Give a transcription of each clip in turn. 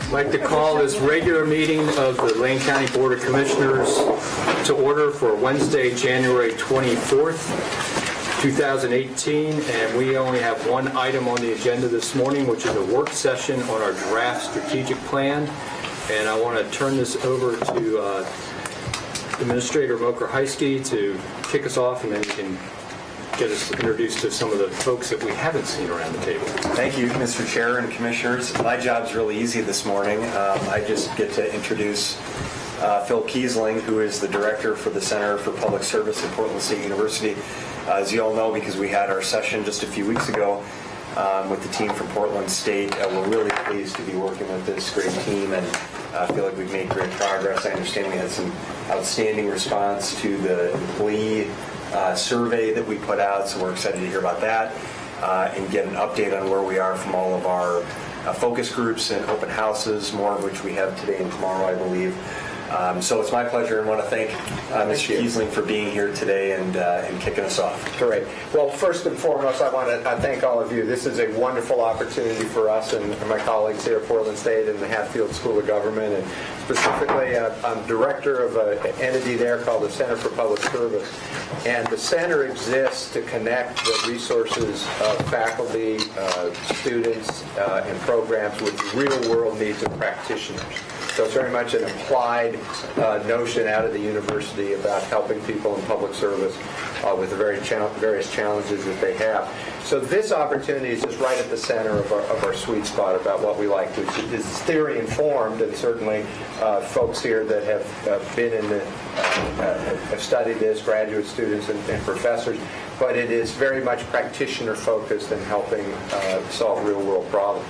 I'd like to call this regular meeting of the Lane County Board of Commissioners to order for Wednesday, January 24th, 2018. And we only have one item on the agenda this morning, which is a work session on our draft strategic plan. And I want to turn this over to Administrator Moker Heisky to kick us off, and then we can get us introduced to some of the folks that we haven't seen around the table. Thank you, Mr. Chair and Commissioners. My job's really easy this morning. I just get to introduce Phil Kiesling, who is the Director for the Center for Public Service at Portland State University. As you all know, because we had our session just a few weeks ago with the team from Portland State, we're really pleased to be working with this great team, and I feel like we've made great progress. I understand we had some outstanding response to the employee survey that we put out, so we're excited to hear about that and get an update on where we are from all of our focus groups and open houses, more of which we have today and tomorrow, I believe. So it's my pleasure, and I want to thank Mr. Kiesling for being here today and kicking us off. Great. Well, first and foremost, I want to thank all of you. This is a wonderful opportunity for us and my colleagues here at Portland State and the Hatfield School of Government. And specifically, I'm director of an entity there called the Center for Public Service. And the center exists to connect the resources of faculty, students, and programs with real-world needs of practitioners. So it's very much an applied notion out of the university about helping people in public service with the various challenges that they have. So this opportunity is just right at the center of our sweet spot about what we like, which is theory informed, and certainly folks here that have been in have studied this, graduate students and professors, but it is very much practitioner focused and helping solve real world problems.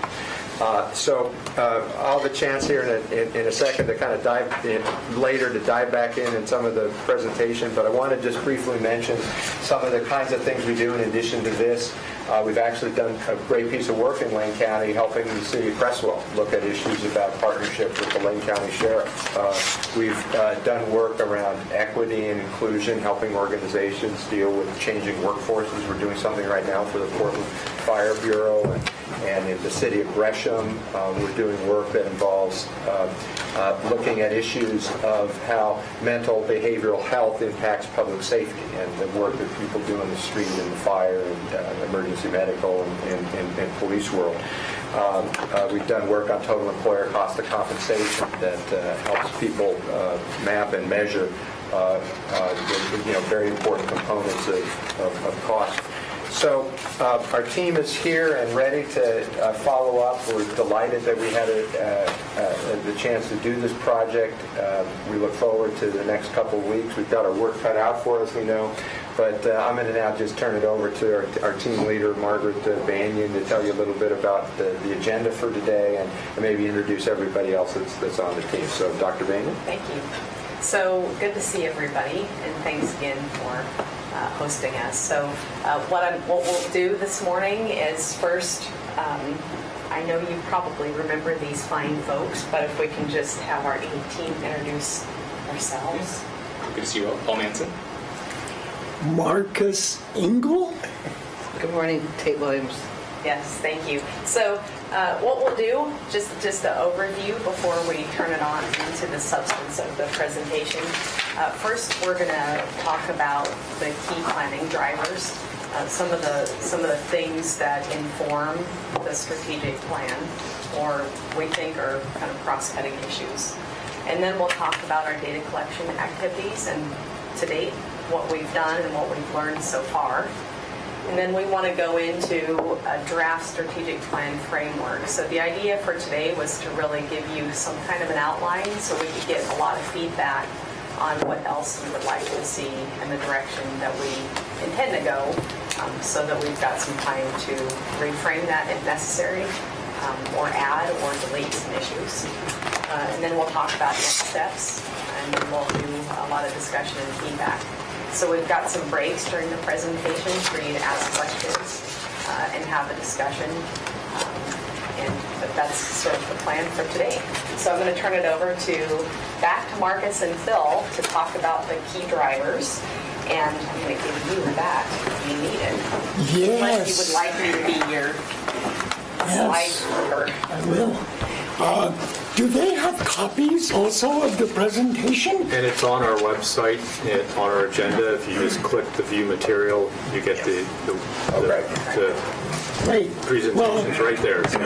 So I'll have a chance here in a second to kind of dive in later to dive back in some of the presentation, but I want to just briefly mention some of the kinds of things we do in addition to this. We've actually done a great piece of work in Lane County helping the city of Cresswell look at issues about partnership with the Lane County Sheriff. We've done work around equity and inclusion, helping organizations deal with changing workforces. We're doing something right now for the Portland Fire Bureau, and in the city of Gresham, we're doing work that involves looking at issues of how mental behavioral health impacts public safety and the work that people do in the street and the fire and emergency medical and police world. We've done work on total employer cost of compensation that helps people map and measure very important components of cost. So our team is here and ready to follow up. We're delighted that we had the chance to do this project. We look forward to the next couple of weeks. We've got our work cut out for us, we know. But I'm going to now just turn it over to our team leader, Margaret Banyan, to tell you a little bit about the agenda for today and maybe introduce everybody else that's on the team. So, Dr. Banyan. Thank you. So good to see everybody, and thanks again for hosting us. So what we'll do this morning is first, I know you probably remember these fine folks, but if we can just have our team introduce ourselves. Good to see you all. Paul Manson. Marcus Engel. Good morning, Tate Williams. Yes, thank you. So what we'll do, just an overview before we turn it on into the substance of the presentation. First, we're going to talk about the key planning drivers, some of the things that inform the strategic plan, or we think are kind of cross-cutting issues. And then we'll talk about our data collection activities and to date, what we've done and what we've learned so far. And then we want to go into a draft strategic plan framework. So the idea for today was to really give you some kind of an outline so we could get a lot of feedback on what else you would like to see and the direction that we intend to go, so that we've got some time to reframe that if necessary, or add or delete some issues. And then we'll talk about next steps, and then we'll do a lot of discussion and feedback. So we've got some breaks during the presentation for you to ask questions and have a discussion. But that's sort of the plan for today. So I'm going to turn it over back to Marcus and Phil to talk about the key drivers. And I'm going to give you that if you need it. Yes. Unless you would like me to be your slide reader. I will. Do they have copies also of the presentation? And it's on our website, on our agenda. If you just click the view material, you get the Great. presentations right there. So.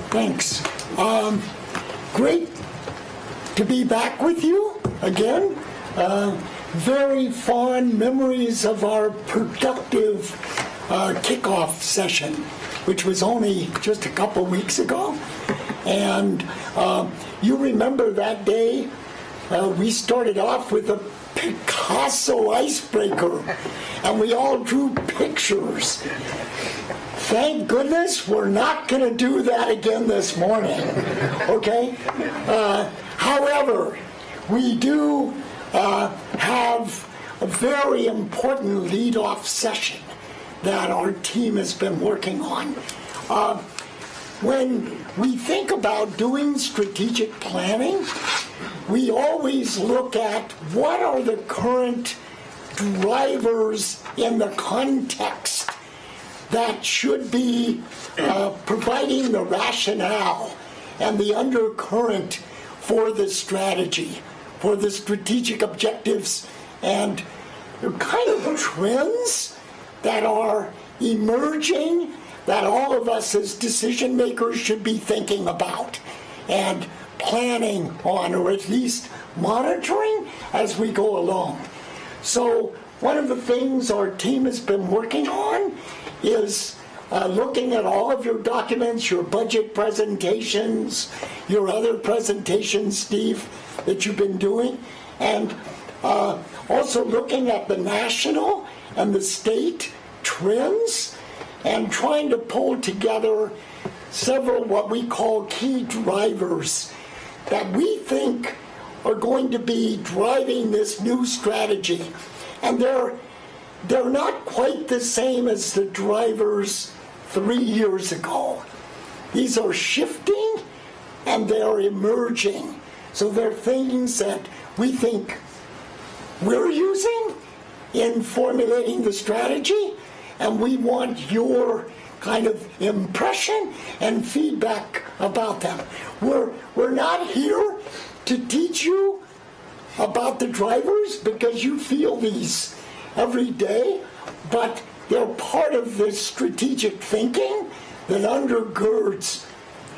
Thanks. Great to be back with you again. Very fond memories of our productive kickoff session, which was only just a couple weeks ago. And you remember that day, we started off with a Picasso icebreaker, and we all drew pictures. Thank goodness we're not going to do that again this morning, okay? However, we do have a very important lead-off session that our team has been working on. When we think about doing strategic planning, we always look at what are the current drivers in the context that should be providing the rationale and the undercurrent for the strategy, for the strategic objectives, and the kind of trends that are emerging that all of us as decision makers should be thinking about and planning on, or at least monitoring as we go along. So one of the things our team has been working on is looking at all of your documents, your budget presentations, your other presentations, Steve, that you've been doing, and also looking at the national and the state trends and trying to pull together several what we call key drivers that we think are going to be driving this new strategy. And they're not quite the same as the drivers 3 years ago. These are shifting and they're emerging. So they're things that we think we're using in formulating the strategy, and we want your kind of impression and feedback about them. We're not here to teach you about the drivers because you feel these every day, but they're part of this strategic thinking that undergirds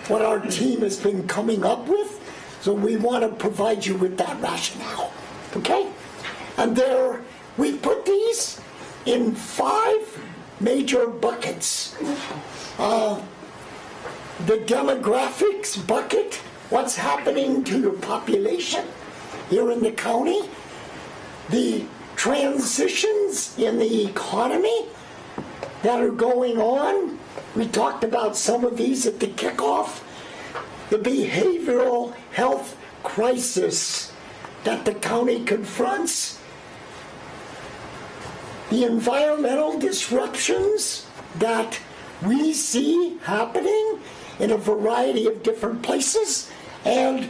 what our team has been coming up with. So we want to provide you with that rationale, okay? And we put these in 5 major buckets. The demographics bucket, what's happening to your population here in the county. The transitions in the economy that are going on. We talked about some of these at the kickoff. The behavioral health crisis that the county confronts. The environmental disruptions that we see happening in a variety of different places, and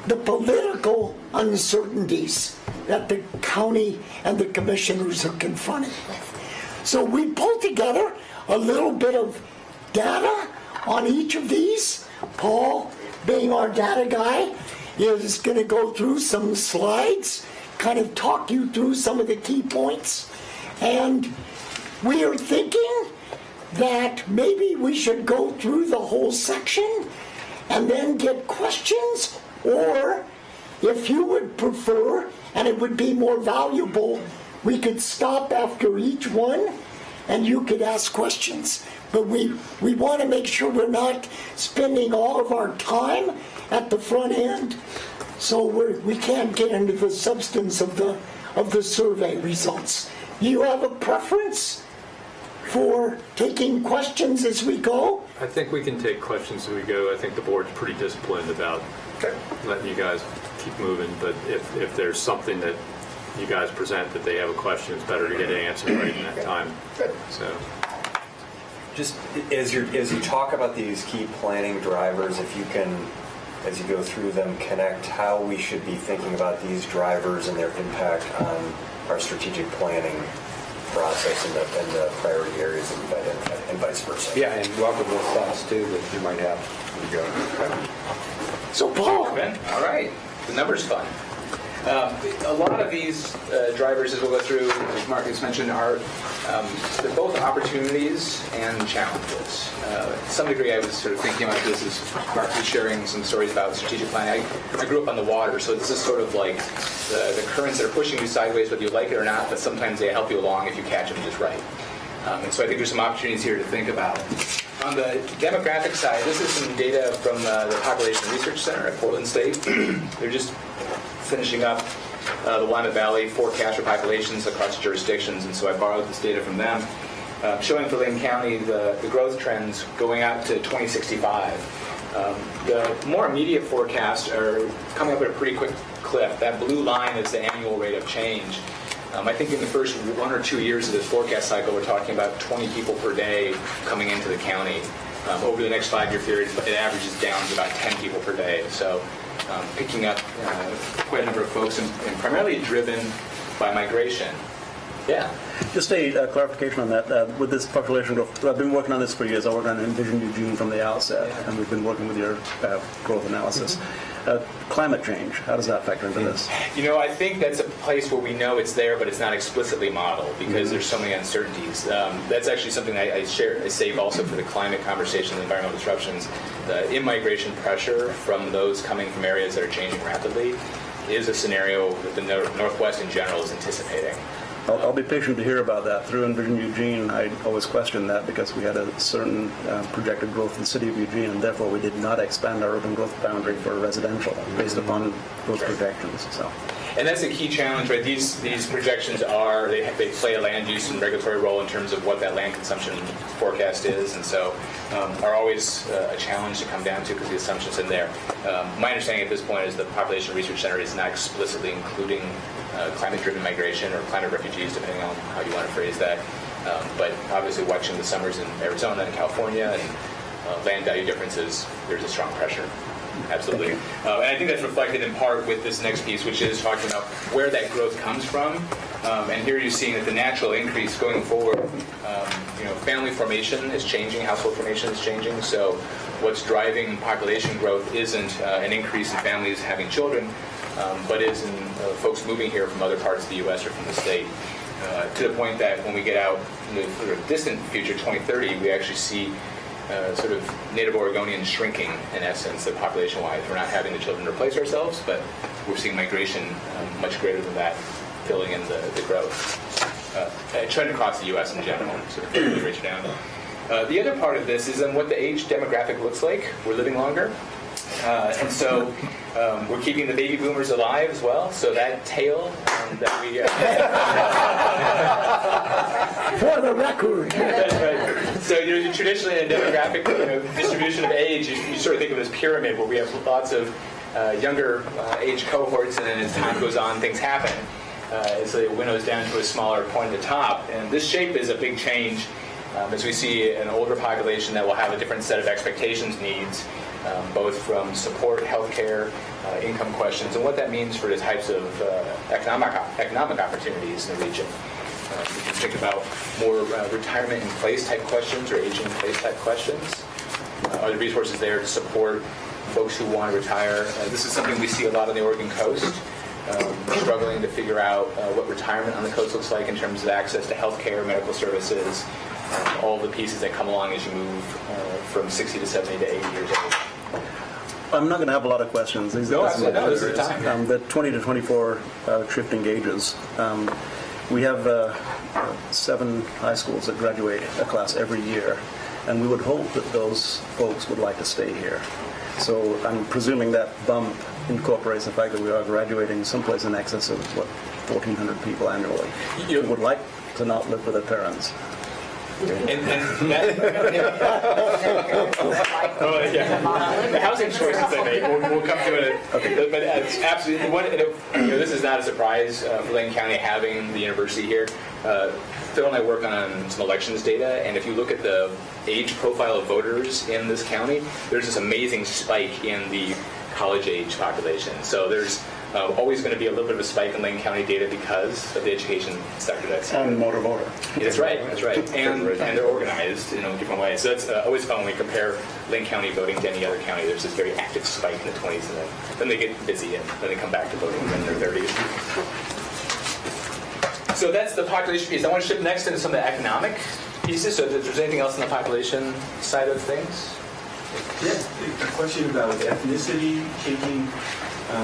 the political uncertainties that the county and the commissioners are confronted with. So we pulled together a little bit of data on each of these. Paul, being our data guy, is going to go through some slides, kind of talk you through some of the key points. And we are thinking that maybe we should go through the whole section and then get questions, or if you would prefer, and it would be more valuable, we could stop after each one and you could ask questions. But we want to make sure we're not spending all of our time at the front end, so we can't get into the substance of the survey results. Do you have a preference for taking questions as we go? I think we can take questions as we go. I think the board's pretty disciplined about letting you guys keep moving, but if there's something that you guys present that they have a question, it's better to get it answered right in that time. So, just as you talk about these key planning drivers, if you can, as you go through them, connect how we should be thinking about these drivers and their impact on our strategic planning process and the priority areas that we've identified, and vice versa. Yeah, and welcome those thoughts too that you might have. There you go. So Paul, Ben? All right. The numbers fun. A lot of these drivers, as we'll go through, as Marcus mentioned, are they're both opportunities and challenges. To some degree, I was sort of thinking about this as Marcus sharing some stories about strategic planning. I grew up on the water, so this is sort of like the currents that are pushing you sideways, whether you like it or not, but sometimes they help you along if you catch them just right. And so I think there's some opportunities here to think about. On the demographic side, this is some data from the Population Research Center at Portland State. They're just finishing up the Willamette Valley forecast for populations across jurisdictions, and so I borrowed this data from them, showing for Lane County the growth trends going out to 2065. The more immediate forecasts are coming up at a pretty quick clip. That blue line is the annual rate of change. I think in the first 1 or 2 years of this forecast cycle, we're talking about 20 people per day coming into the county. Over the next 5-year period, it averages down to about 10 people per day. So picking up quite a number of folks, and primarily driven by migration. Yeah. Just a clarification on that. With this population growth, I've been working on this for years. I worked on Envision Eugene from the outset, and we've been working with your growth analysis. Climate change, how does that factor into this? You know, I think that's a place where we know it's there, but it's not explicitly modeled because there's so many uncertainties. That's actually something I save also for the climate conversation and environmental disruptions. The immigration pressure from those coming from areas that are changing rapidly is a scenario that the Northwest in general is anticipating. I'll be patient to hear about that. Through Envision Eugene, I always questioned that because we had a certain projected growth in the city of Eugene, and therefore we did not expand our urban growth boundary for residential based upon those projections. So. And that's a key challenge, right? These projections they play a land use and regulatory role in terms of what that land consumption forecast is, and so are always a challenge to come down to because the assumptions in there. My understanding at this point is the Population Research Center is not explicitly including climate-driven migration or climate refugees, depending on how you want to phrase that. But obviously, watching the summers in Arizona and California and land value differences, there's a strong pressure. Absolutely. And I think that's reflected in part with this next piece, which is talking about where that growth comes from. And here you're seeing that the natural increase going forward, family formation is changing, household formation is changing. So what's driving population growth isn't an increase in families having children, but is in folks moving here from other parts of the U.S. or from the state. To the point that when we get out in the sort of distant future, 2030, we actually see sort of native Oregonians shrinking, in essence, the population-wise. We're not having the children replace ourselves, but we're seeing migration much greater than that, filling in the growth. Trend across the U.S. in general, sort of really rich down. The other part of this is what the age demographic looks like. We're living longer. And so we're keeping the baby boomers alive as well. So that tail that we... for the record. That's right. So traditionally in a demographic distribution of age, you sort of think of this pyramid where we have lots of younger age cohorts, and then as time goes on, things happen. So it winnows down to a smaller point at the top. And this shape is a big change as we see an older population that will have a different set of expectations, needs, both from support, healthcare, income questions, and what that means for the types of economic opportunities in the region. We can think about more retirement in place type questions or aging in place type questions. Are the resources there to support folks who want to retire? This is something we see a lot on the Oregon coast. Struggling to figure out what retirement on the coast looks like in terms of access to healthcare, medical services, all the pieces that come along as you move from 60 to 70 to 80 years old. I'm not going to have a lot of questions. This is the time. The 20 to 24 shifting gauges. We have 7 high schools that graduate a class every year, and we would hope that those folks would like to stay here. So I'm presuming that bump incorporates the fact that we are graduating someplace in excess of, 1,400 people annually who would like to not live with their parents. And that, the housing choices they make, we'll come to it. Okay. But absolutely, this is not a surprise for Lane County having the university here. Phil and I work on some elections data, and if you look at the age profile of voters in this county, there's this amazing spike in the college-age population. So there's Always going to be a little bit of a spike in Lane County data because of the education sector that's here. And motor voter. That's right. And they're organized in different ways. So that's always fun when we compare Lane County voting to any other county. There's this very active spike in the 20s, and then they get busy, and then they come back to voting in their 30s. So that's the population piece. I want to shift next into some of the economic pieces. So if there's anything else on the population side of things? Yeah, a question about ethnicity, taking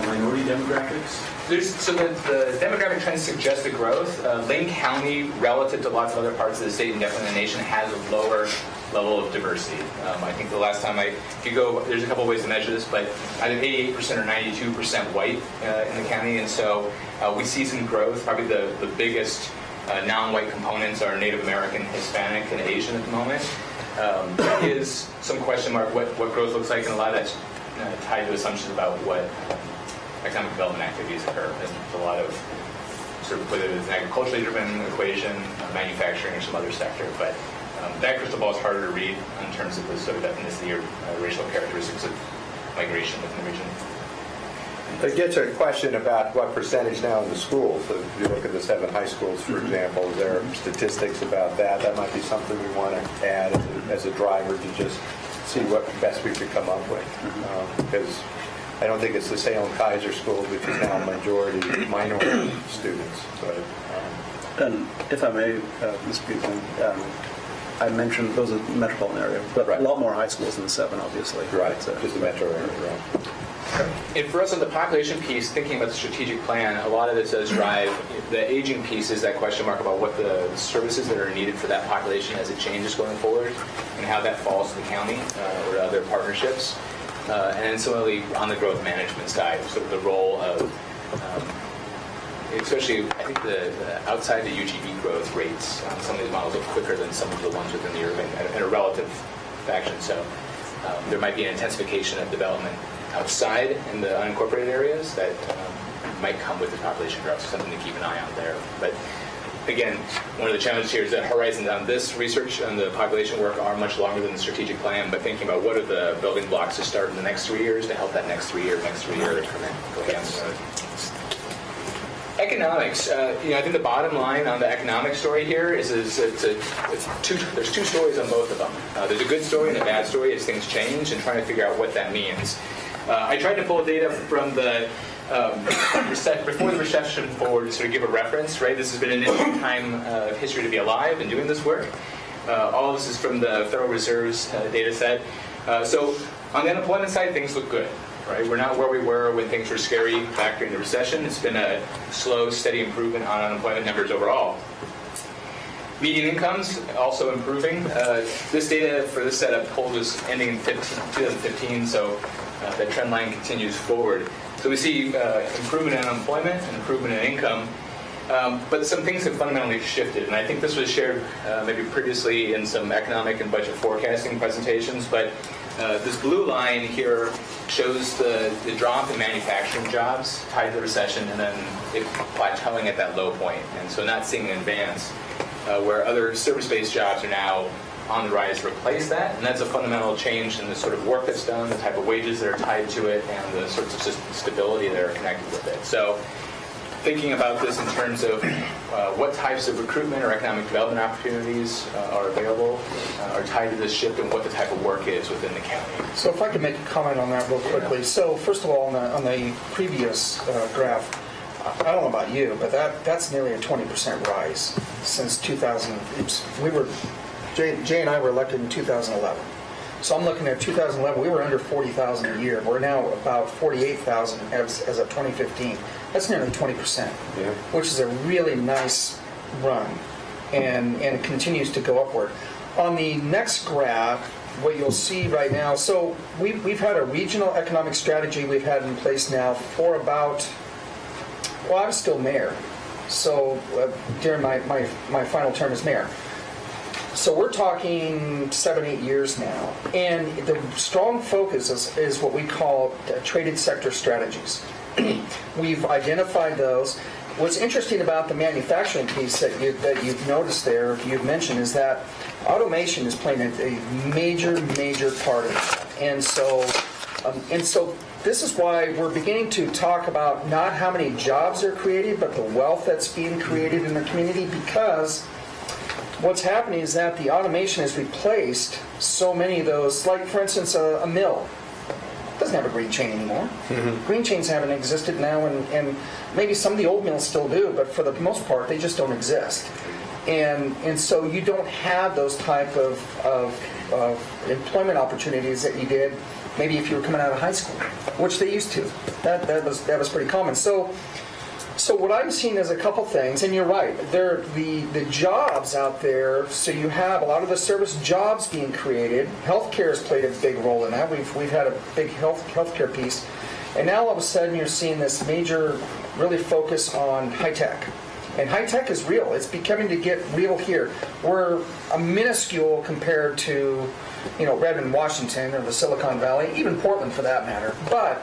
minority demographics. So the demographic trends suggest the growth. Lane County, relative to lots of other parts of the state and definitely the nation, has a lower level of diversity. I think the last time if you go, there's a couple of ways to measure this, but either 88% or 92% white in the county, and so we see some growth. Probably the biggest non-white components are Native American, Hispanic, and Asian at the moment. There is some question mark what growth looks like, and a lot of that's tied to assumptions about what economic development activities occur. There's a lot of sort of whether it's an agriculturally driven equation, manufacturing, or some other sector, but that crystal ball is harder to read in terms of the sort of ethnicity or racial characteristics of migration within the region. It gets to a question about what percentage now in the schools. So if you look at the 7 high schools, for example, is there statistics about that? That might be something we want to add as a driver to just see what best we could come up with. Because I don't think it's the Salem Kaiser School, which is now majority minority students. But, And if I may, Mr. Buchanan, I mentioned those are metropolitan area, but Right. a lot more high schools than the 7, obviously. right, But, just the metro area. Right. And for us on the population piece, thinking about the strategic plan, a lot of this does drive the aging piece is that question mark about what the services that are needed for that population as it changes going forward and how that falls to the county or to other partnerships. And then similarly on the growth management side, sort of the role of, especially I think the outside the UGB growth rates on some of these models are quicker than some of the ones within the urban in a relative fashion. So there might be an intensification of development outside in the unincorporated areas that might come with the population growth, so something to keep an eye on there. But again, one of the challenges here is that horizons on this research and the population work are much longer than the strategic plan, but thinking about what are the building blocks to start in the next 3 years to help that next 3 year go down the road. Economics, I think the bottom line on the economic story here is there's two stories on both of them. There's a good story and a bad story as things change and trying to figure out what that means. I tried to pull data from the before the recession forward to sort of give a reference, right? This has been an interesting time of history to be alive and doing this work. All of this is from the Federal Reserve's data set. So on the unemployment side, things look good. Right? We're not where we were when things were scary back during the recession. It's been a slow, steady improvement on unemployment numbers overall. Median incomes also improving. This data for this setup poll was ending in 2015, so that trend line continues forward. So we see improvement in unemployment and improvement in income, but some things have fundamentally shifted. And I think this was shared maybe previously in some economic and budget forecasting presentations, but this blue line here shows the drop in manufacturing jobs tied to the recession and then it plateauing at that low point. And so not seeing an advance where other service-based jobs are now on the rise to replace that. And that's a fundamental change in the sort of work that's done, the type of wages that are tied to it, and the sorts of stability that are connected with it. So thinking about this in terms of what types of recruitment or economic development opportunities are available are tied to this shift and what the type of work is within the county. So if I could make a comment on that real quickly. So first of all, on the previous graph, I don't know about you, but that's nearly a 20% rise since 2000. Jay and I were elected in 2011. So I'm looking at 2011, we were under 40,000 a year. We're now about 48,000 as of 2015. That's nearly 20%, which is a really nice run, and it continues to go upward. On the next graph, what you'll see right now, so we've had a regional economic strategy we've had in place now for about, well, I was still mayor, so during my final term as mayor. So we're talking 7-8 years now, and the strong focus is what we call traded sector strategies. We've identified those. What's interesting about the manufacturing piece that you've noticed there, you've mentioned, is that automation is playing a major part of it. And so And so this is why we're beginning to talk about not how many jobs are created, but the wealth that's being created in the community, because what's happening is that the automation has replaced so many of those, like for instance a mill doesn't have a green chain anymore. Green chains haven't existed now, and maybe some of the old mills still do, but for the most part they just don't exist. And so you don't have those type of employment opportunities that you did maybe if you were coming out of high school, which they used to. That was pretty common. So what I'm seeing is a couple things, and you're right. The jobs out there. So you have a lot of the service jobs being created. Healthcare has played a big role in that. We've had a big healthcare piece, and now all of a sudden you're seeing this major really focus on high tech. And high tech is real. It's becoming to get real here. We're a minuscule compared to, Redmond, Washington, or the Silicon Valley, even Portland for that matter. But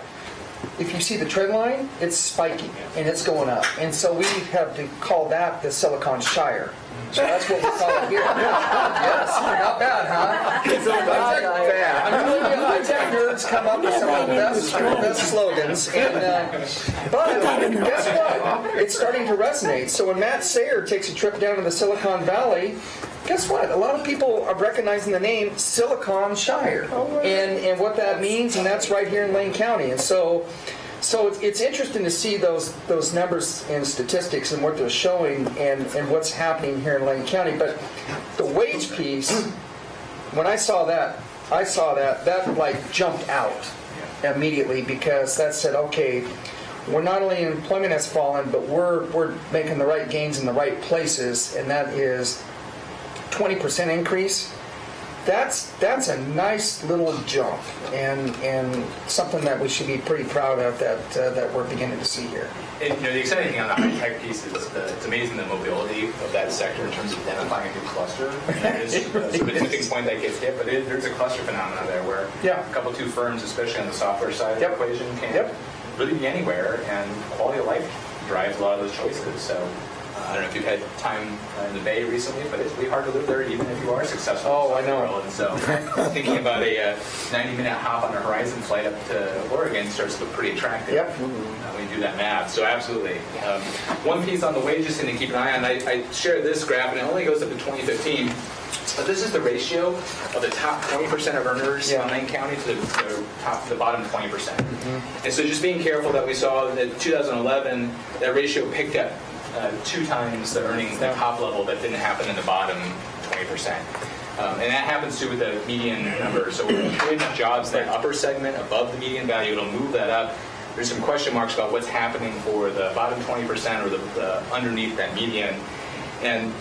if you see the trend line, it's spiking and it's going up. And so we have to call that the Silicon Shire. So that's what we call it here. Yes, not bad, huh? It's not bad. I'm really the high-tech nerds come up with some of the best slogans. But guess what? It's starting to resonate. So when Matt Sayer takes a trip down to the Silicon Valley, guess what? A lot of people are recognizing the name Silicon Shire and what that means, and that's right here in Lane County. And so it's interesting to see those numbers and statistics and what they're showing and what's happening here in Lane County. But the wage piece, when I saw that like jumped out immediately, because that said, okay, we're not only employment has fallen, but we're making the right gains in the right places, and that is 20% increase. That's a nice little jump, and something that we should be pretty proud of that we're beginning to see here. And, the exciting thing on the high-tech piece is it's amazing the mobility of that sector in terms of identifying a new cluster. It's a tipping point that gets hit, but there's a cluster phenomenon there where two firms, especially on the software side of the equation, can really be anywhere, and quality of life drives a lot of those choices. So I don't know if you've had time in the Bay recently, but it's really hard to live there even if you are successful. Oh, I know. And so thinking about a 90-minute hop on a Horizon flight up to Oregon starts to look pretty attractive when you do that math. So absolutely. One piece on the wages thing to keep an eye on, I shared this graph, and it only goes up to 2015. But this is the ratio of the top 20% of earners in Lane County to the bottom 20%. And so just being careful that we saw that 2011, that ratio picked up 2 times the earnings at the top level that didn't happen in the bottom 20%. And that happens too with the median number. So when we create enough jobs in that upper segment above the median value, it'll move that up. There's some question marks about what's happening for the bottom 20% or the underneath that median. And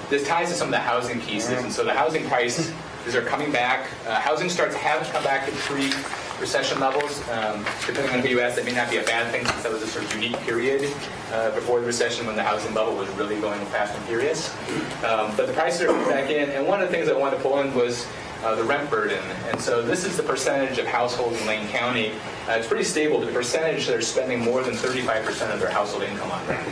this ties to some of the housing pieces. And so the housing prices are coming back. Housing starts haven't come back to pre-recession levels. Depending on who you ask, that may not be a bad thing, since that was a sort of unique period before the recession when the housing bubble was really going fast and furious. But the prices are coming back in. And one of the things I wanted to pull in was the rent burden. And so this is the percentage of households in Lane County. It's pretty stable, but the percentage that are spending more than 35% of their household income on rent.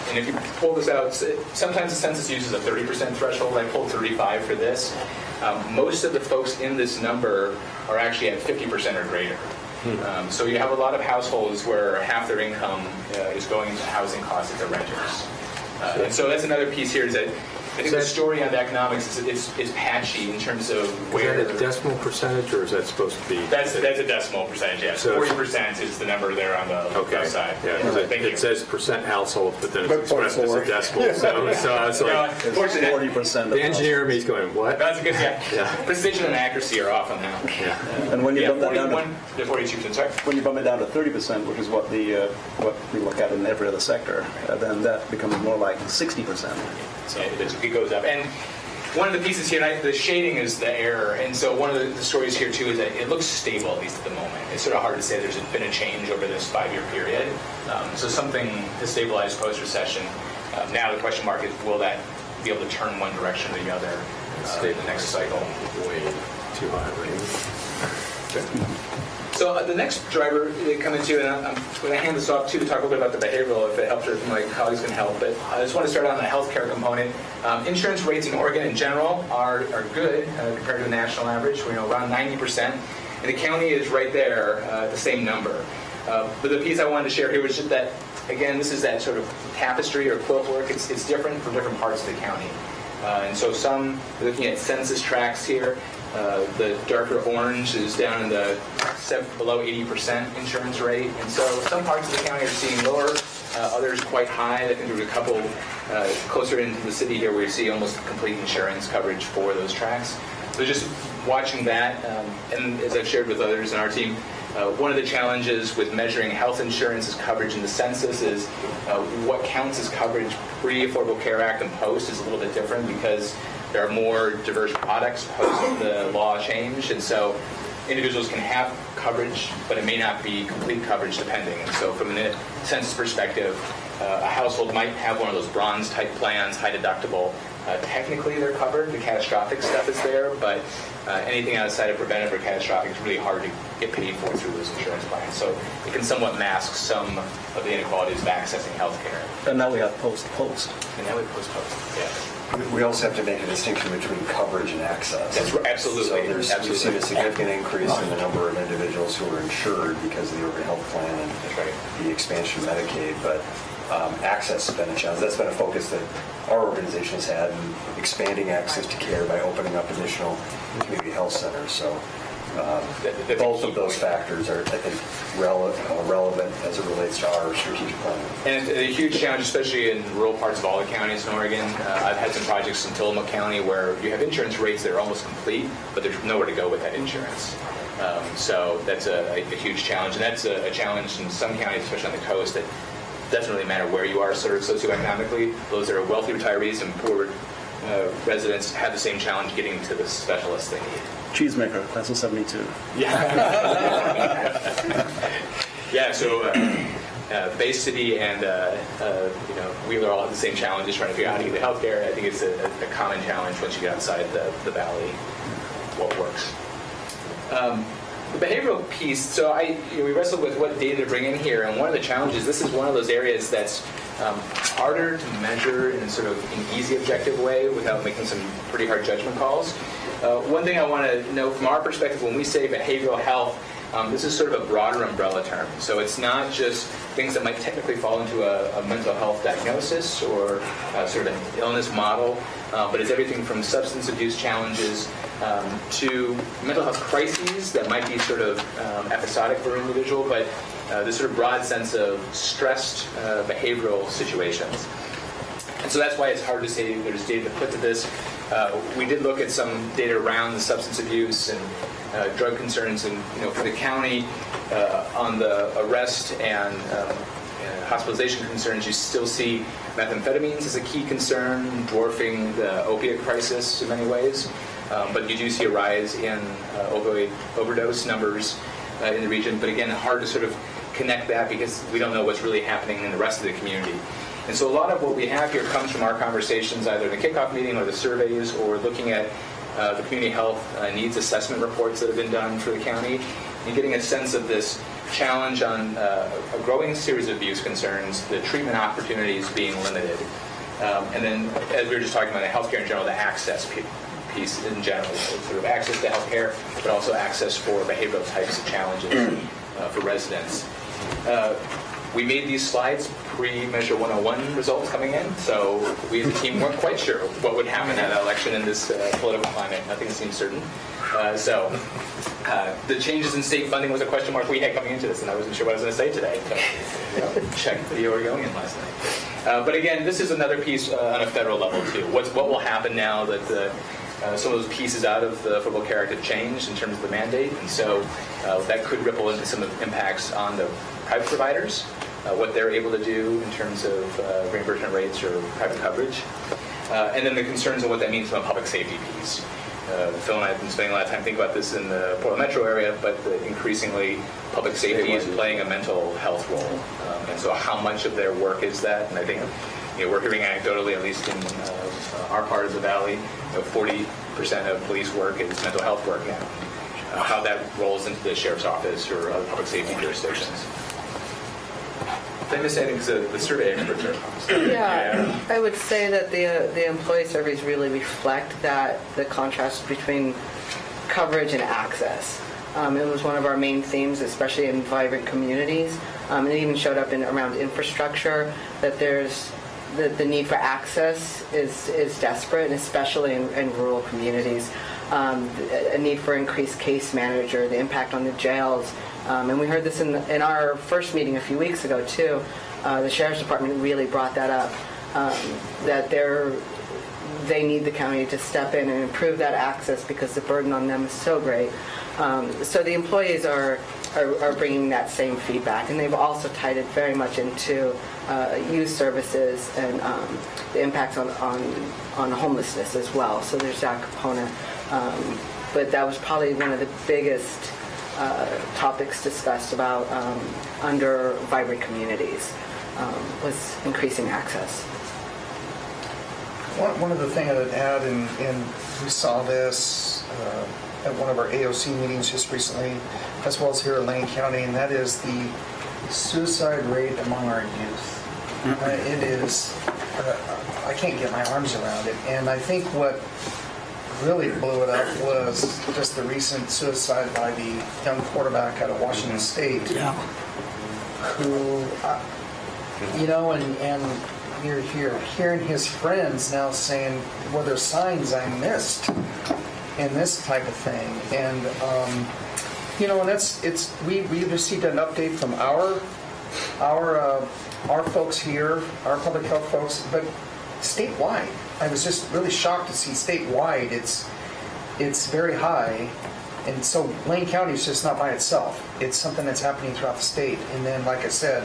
And if you pull this out, sometimes the census uses a 30% threshold. I pulled 35 for this. Most of the folks in this number are actually at 50% or greater. So you have a lot of households where half their income is going into housing costs as renters. And so that's another piece here is that I think the story on the economics is patchy in terms of where... Is that a decimal percentage, or is that supposed to be... That's a decimal percentage, yes. So 40% is the number there on the left side. Yeah, because it says percent household, but then it's expressed as a decimal. So I was like, 40%. the engineer in me is going, what? That's a good, precision and accuracy are off on that. Yeah. And when you bump that down to 42%, sorry. when you bump it down to 30%, which is what what we look at in every other sector, then that becomes more like 60%. So it goes up. And one of the pieces here, the shading is the error. And so one of the stories here, too, is that it looks stable, at least at the moment. It's sort of hard to say there's been a change over this 5-year period. So something has stabilized post-recession. Now the question mark is, will that be able to turn one direction or the other in the next cycle? Way too high range. So the next driver they come into, and I'm going to hand this off to talk a little bit about the behavioral, if it helps, or if my colleagues can help. But I just want to start on the healthcare component. Insurance rates in Oregon in general are good compared to the national average. We're around 90%. And the county is right there at the same number. But the piece I wanted to share here was just that, again, this is that sort of tapestry or quilt work. It's different from different parts of the county. And so looking at census tracts here, the darker orange is down in the below 80% insurance rate. And so some parts of the county are seeing lower, others quite high. I think there's a couple closer into the city here where you see almost complete insurance coverage for those tracts. So just watching that, and as I've shared with others in our team, one of the challenges with measuring health insurance coverage in the census is what counts as coverage pre-Affordable Care Act and post is a little bit different because there are more diverse products post the law change, and so individuals can have coverage, but it may not be complete coverage depending. And so from a census perspective, a household might have one of those bronze type plans, high deductible. Technically they're covered, the catastrophic stuff is there, but anything outside of preventive or catastrophic is really hard to get paid for through those insurance plans. So it can somewhat mask some of the inequalities of accessing health care. And now we have post-post. And now we post, yeah. We also have to make a distinction between coverage and access. That's right, absolutely. So we've seen a significant increase in the number of individuals who are insured because of the Oregon Health Plan and the expansion of Medicaid, but access has been a challenge. That's been a focus that our organization has had in expanding access to care by opening up additional community health centers. So both of those factors are, I think, relevant as it relates to our strategic plan. And a huge challenge, especially in rural parts of all the counties in Oregon. I've had some projects in Tillamook County where you have insurance rates that are almost complete, but there's nowhere to go with that insurance. So that's a huge challenge, and that's a challenge in some counties, especially on the coast, that doesn't really matter where you are sort of socioeconomically. Those that are wealthy retirees and poor residents have the same challenge getting to the specialists they need. Cheesemaker, class of 72. Yeah. Yeah, so Bay City and Wheeler all have the same challenges trying to figure out how to get the health care. I think it's a common challenge once you get outside the valley, what works. The behavioral piece, so we wrestled with what data to bring in here, and one of the challenges, this is one of those areas that's harder to measure in sort of an easy, objective way without making some pretty hard judgment calls. One thing I want to note from our perspective, when we say behavioral health, this is sort of a broader umbrella term. So it's not just things that might technically fall into a mental health diagnosis or sort of an illness model, but it's everything from substance abuse challenges to mental health crises that might be sort of episodic for an individual, but this sort of broad sense of stressed behavioral situations. And so that's why it's hard to say there's data to put to this. We did look at some data around the substance abuse and drug concerns, and for the county, on the arrest and hospitalization concerns, you still see methamphetamines as a key concern, dwarfing the opiate crisis in many ways. But you do see a rise in opioid overdose numbers in the region. But again, hard to sort of connect that because we don't know what's really happening in the rest of the community. And so a lot of what we have here comes from our conversations, either in the kickoff meeting or the surveys, or looking at the community health needs assessment reports that have been done for the county, and getting a sense of this challenge on a growing series of abuse concerns, the treatment opportunities being limited. And then, as we were just talking about the healthcare in general, the access piece in general, sort of access to healthcare, but also access for behavioral types of challenges for residents. We made these slides pre-Measure 101 results coming in, so we as a team weren't quite sure what would happen at an election in this political climate. Nothing seemed certain. So the changes in state funding was a question mark we had coming into this, and I wasn't sure what I was going to say today. So, checked the Oregonian last night. But again, this is another piece on a federal level too. What will happen now that some of those pieces out of the Affordable Care Act have changed in terms of the mandate, and so that could ripple into some of the impacts on the private providers, what they're able to do in terms of reimbursement rates or private coverage, and then the concerns on what that means from a public safety piece. Phil and I have been spending a lot of time thinking about this in the Portland metro area, but increasingly public safety is playing a mental health role. And so how much of their work is that? And I think we're hearing anecdotally, at least in our part of the valley, 40% of police work is mental health work now. How that rolls into the sheriff's office or other public safety jurisdictions. Did I miss anything because the survey experts are Yeah, I would say that the employee surveys really reflect that, the contrast between coverage and access. It was one of our main themes, especially in vibrant communities. And it even showed up around infrastructure, that there's the need for access is desperate, and especially in rural communities. A need for increased case manager, the impact on the jails. And we heard this in our first meeting a few weeks ago, too. The Sheriff's Department really brought that up, that they need the county to step in and improve that access because the burden on them is so great. So the employees are bringing that same feedback, and they've also tied it very much into youth services and the impacts on homelessness as well. So there's that component. But that was probably one of the biggest topics discussed about under vibrant communities, was increasing access. One of the things I'd add, and we saw this at one of our AOC meetings just recently, as well as here in Lane County, and that is the suicide rate among our youth. It is, I can't get my arms around it. And I think what really blew it up was just the recent suicide by the young quarterback out of Washington State, who, and you're hearing his friends now saying, well, there's signs I missed in this type of thing. And, and we received an update from our folks here, our public health folks, but statewide. I was just really shocked to see statewide it's very high. And so Lane County is just not by itself. It's something that's happening throughout the state. And then, like I said,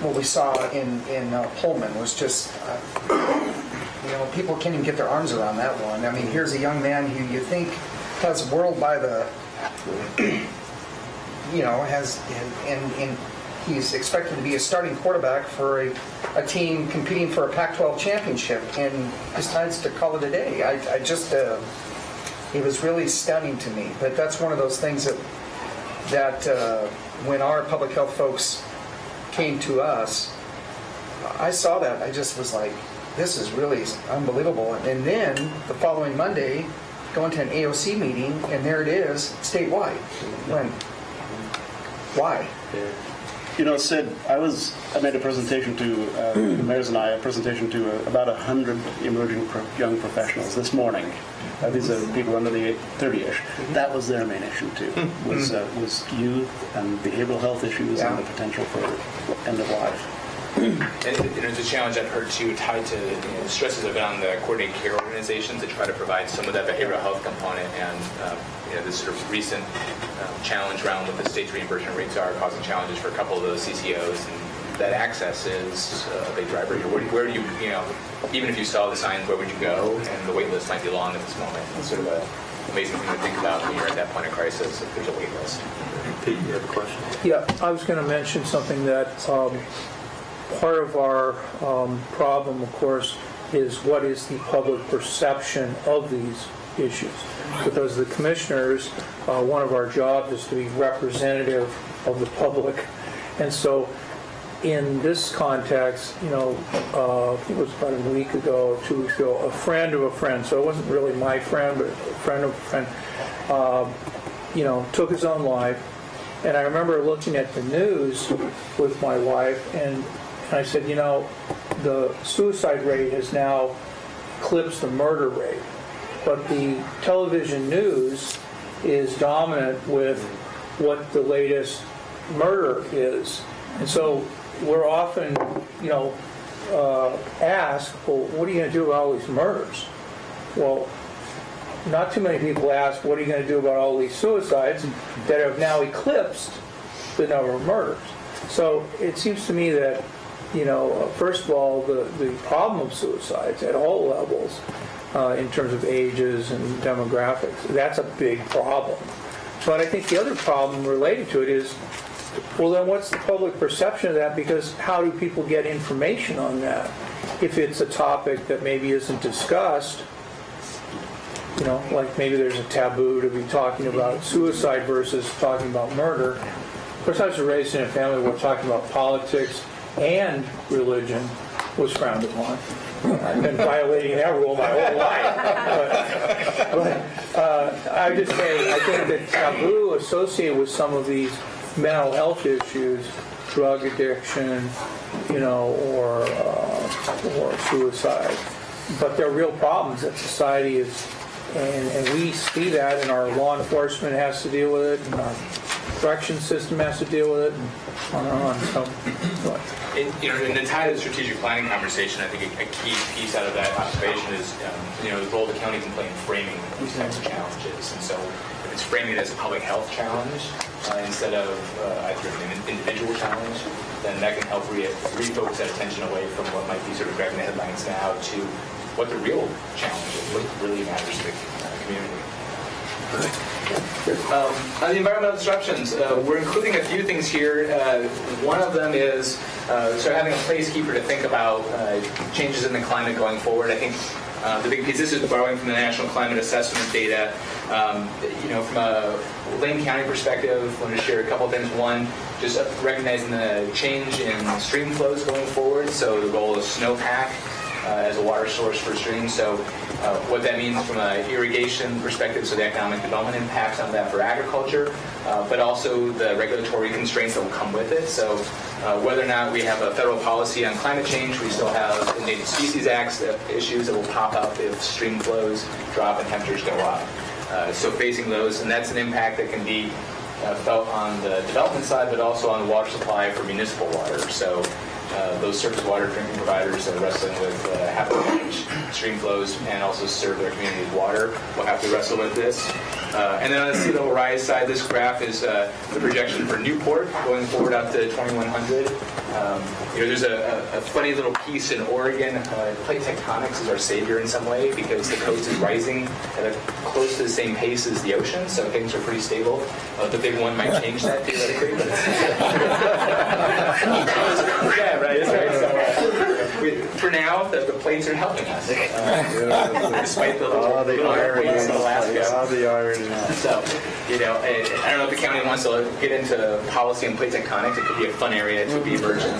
what we saw in Pullman was just, people can't even get their arms around that one. I mean, here's a young man who you think has the world by the, and he's expected to be a starting quarterback for a team competing for a Pac-12 championship, and decides to call it a day. I just, it was really stunning to me. But that's one of those things that when our public health folks came to us, I saw that. I just was like, this is really unbelievable. And then the following Monday, going to an AOC meeting, and there it is, statewide. Why? Sid, I made a presentation to the mayors and I, about 100 emerging young professionals this morning. These are people under the 30-ish. That was their main issue too. Was youth and behavioral health issues and the potential for end of life. And it's a challenge I've heard too, tied to stresses have been on the coordinated care organizations to try to provide some of that behavioral health component, and this sort of recent challenge around what the state's reimbursement rates are, causing challenges for a couple of those CCOs, and that access is a big driver here. Where do you, even if you saw the signs, where would you go? And the wait list might be long at this moment. It's sort of an amazing thing to think about when you're at that point of crisis, if there's a wait list. Pete, you have a question? Yeah, I was going to mention something that part of our problem, of course, is what is the public perception of these issues. Because the commissioners, one of our jobs is to be representative of the public. And so in this context, I think it was about a week ago or 2 weeks ago, a friend of a friend, so it wasn't really my friend, but a friend of a friend, took his own life. And I remember looking at the news with my wife, and I said, the suicide rate has now eclipsed the murder rate. But the television news is dominant with what the latest murder is. And so we're often, asked, well, what are you going to do about all these murders? Well, not too many people ask, what are you going to do about all these suicides that have now eclipsed the number of murders? So it seems to me that, first of all, the problem of suicides at all levels, in terms of ages and demographics, that's a big problem. But I think the other problem related to it is, well, then what's the public perception of that? Because how do people get information on that? If it's a topic that maybe isn't discussed, like maybe there's a taboo to be talking about suicide versus talking about murder. Of course, I was raised in a family where we're talking about politics and religion was frowned upon. I've been violating that rule my whole life. But I would just say, I think the taboo associated with some of these mental health issues, drug addiction, or suicide, but they're real problems that society is, and we see that, and our law enforcement has to deal with it, and our correction system has to deal with it, and on and on. So, In the tie to the strategic planning conversation, I think a key piece out of that observation is, the role the county can play in framing these types of challenges. And so, if it's framing it as a public health challenge instead of either an individual challenge, then that can help refocus that attention away from what might be sort of grabbing the headlines now to what the real challenge is, what really matters to the community. On the environmental disruptions, we're including a few things here. One of them is sort of having a placekeeper to think about changes in the climate going forward. I think the big piece, this is borrowing from the National Climate Assessment data. From a Lane County perspective, I want to share a couple of things. One, just recognizing the change in stream flows going forward, so the role of snowpack as a water source for streams. So what that means from an irrigation perspective, so the economic development impacts on that for agriculture, but also the regulatory constraints that will come with it. So whether or not we have a federal policy on climate change, we still have the Native Species Act issues that will pop up if stream flows drop and temperatures go up. So facing those, and that's an impact that can be felt on the development side, but also on the water supply for municipal water. So those surface water drinking providers are wrestling with have to manage stream flows and also serve their community with water. We'll have to wrestle with this. And then on the sea level rise side, this graph is the projection for Newport going forward up to 2100. There's a funny little piece in Oregon. Plate tectonics is our savior in some way because the coast is rising at close to the same pace as the ocean, so things are pretty stable. The big one might change that theoretically, but yeah, right. That's right. So, for now, the plates are helping us, despite the little irony in Alaska. The irony. So, I don't know if the county wants to get into policy and plate tectonics. It could be a fun area to be emergent.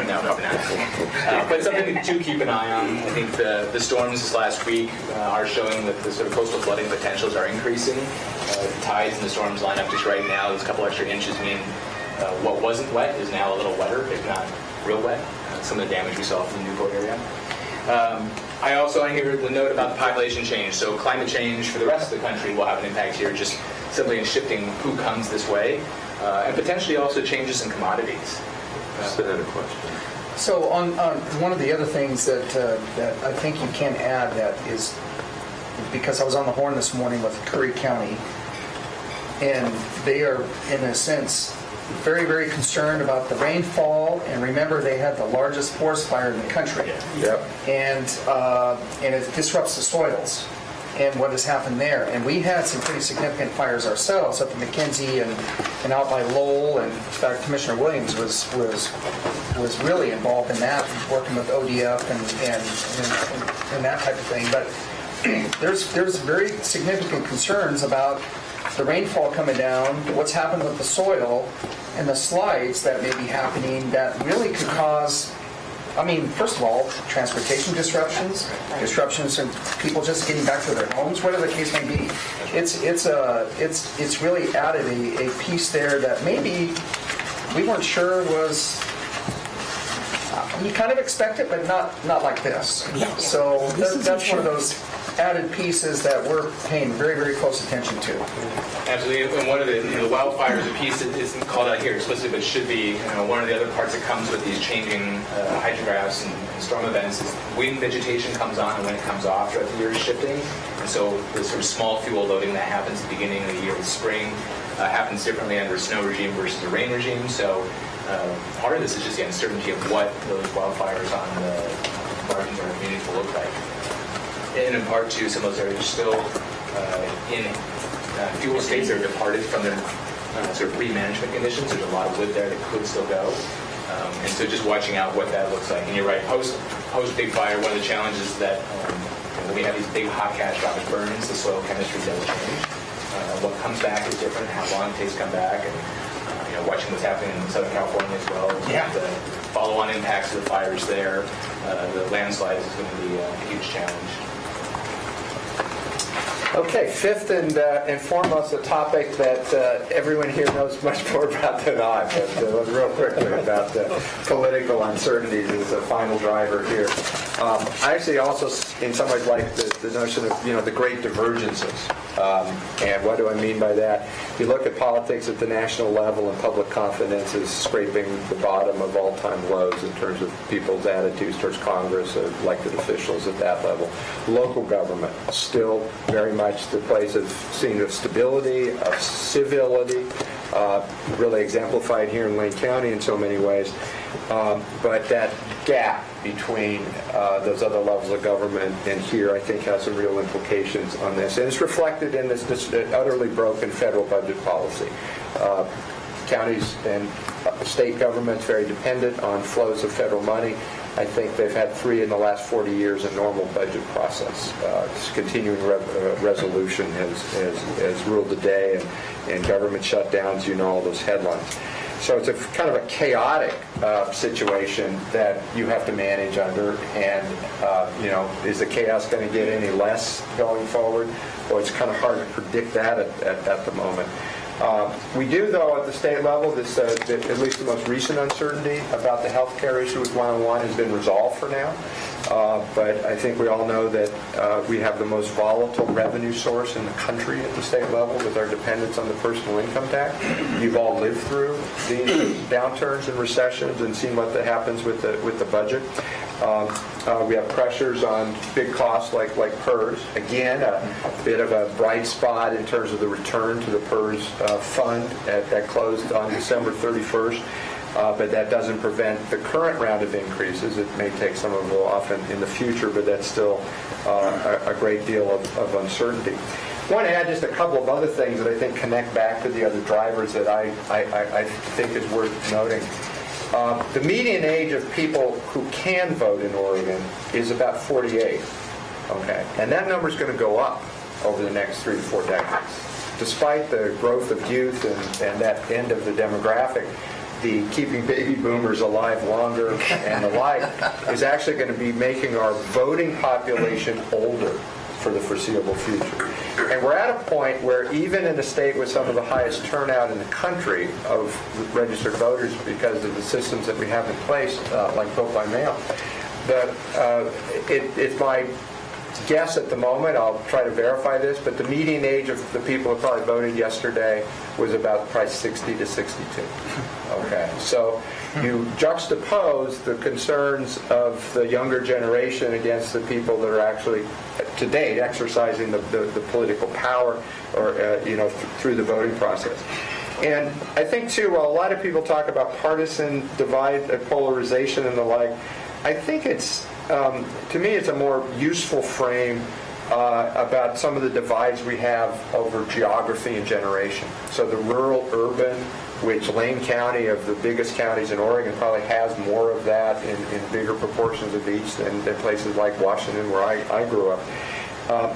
No, probably not. But something to keep an eye on. I think the storms this last week are showing that the sort of coastal flooding potentials are increasing. The tides and the storms line up just right now. Those couple extra inches mean what wasn't wet is now a little wetter, if not real wet. Some of the damage we saw from the Newport area. I also hear the note about the population change. So climate change for the rest of the country will have an impact here, just simply in shifting who comes this way, and potentially also changes in commodities. Just another question. So on one of the other things that I think you can add that is, because I was on the horn this morning with Curry County, and they are, in a sense, very, very concerned about the rainfall. And remember, they had the largest forest fire in the country. Yep. And it disrupts the soils. And what has happened there. And we had some pretty significant fires ourselves up in McKenzie and out by Lowell. And in fact, Commissioner Williams was really involved in that, working with ODF and that type of thing. But there's very significant concerns about the rainfall coming down, what's happened with the soil, and the slides that may be happening that really could cause, first of all, transportation disruptions in people just getting back to their homes, whatever the case may be. It's really added a piece there that maybe we weren't sure was. You kind of expect it, but not like this. So that's one of those added pieces that we're paying very, very close attention to. Absolutely, and one of the wildfires, a piece that isn't called out here explicitly, but should be one of the other parts that comes with these changing hydrographs and storm events is wind vegetation comes on and when it comes off throughout the year is shifting. And so the sort of small fuel loading that happens at the beginning of the year in spring happens differently under a snow regime versus a rain regime. So part of this is just the uncertainty of what those wildfires on the margins of our communities will look like. And in part, too, some of those areas are still in fuel states that are departed from their sort of pre-management conditions. There's a lot of wood there that could still go. And so just watching out what that looks like. And you're right, post big fire, one of the challenges is that when we have these big hot catastrophic burns, the soil chemistry does change. What comes back is different, how long it takes to come back. And watching what's happening in Southern California as well. Yeah. The follow-on impacts of the fires there, the landslides is going to be a huge challenge. Okay, fifth and foremost, a topic that everyone here knows much more about than I, but real quickly about political uncertainties is a final driver here. I actually also, in some ways, like the notion of the great divergences. And what do I mean by that? You look at politics at the national level, and public confidence is scraping the bottom of all-time lows in terms of people's attitudes towards Congress, elected officials at that level. Local government, still very much the place of seen of stability, of civility, really exemplified here in Lane County in so many ways. But that gap between those other levels of government and here, I think, has some real implications on this. And it's reflected in this utterly broken federal budget policy. Counties and state governments very dependent on flows of federal money. I think they've had 3 in the last 40 years a normal budget process. Continuing resolution has ruled the day, and government shutdowns, all those headlines. So it's a kind of a chaotic situation that you have to manage under, and is the chaos going to get any less going forward? Well, it's kind of hard to predict that at the moment. We do, though, at the state level, this at least the most recent uncertainty about the health care issue with 101 has been resolved for now. But I think we all know that we have the most volatile revenue source in the country at the state level with our dependence on the personal income tax. You've all lived through these downturns and recessions and seen what happens with the budget. We have pressures on big costs like PERS. Again, a bit of a bright spot in terms of the return to the PERS fund that closed on December 31st. But that doesn't prevent the current round of increases. It may take some of them off in the future, but that's still a great deal of uncertainty. I want to add just a couple of other things that I think connect back to the other drivers that I think is worth noting. The median age of people who can vote in Oregon is about 48. Okay, and that number is going to go up over the next 3 to 4 decades. Despite the growth of youth and that end of the demographic, the keeping baby boomers alive longer and the like is actually going to be making our voting population older for the foreseeable future. And we're at a point where even in a state with some of the highest turnout in the country of registered voters because of the systems that we have in place, like vote by mail, it's my guess at the moment, I'll try to verify this, but the median age of the people who probably voted yesterday was about probably 60 to 62. Okay, so you juxtapose the concerns of the younger generation against the people that are actually, to date, exercising the political power or through the voting process. And I think, too, while a lot of people talk about partisan divide, polarization and the like, I think it's, to me, it's a more useful frame about some of the divides we have over geography and generation. So the rural-urban, which Lane County, of the biggest counties in Oregon, probably has more of that in bigger proportions of each than places like Washington, where I grew up.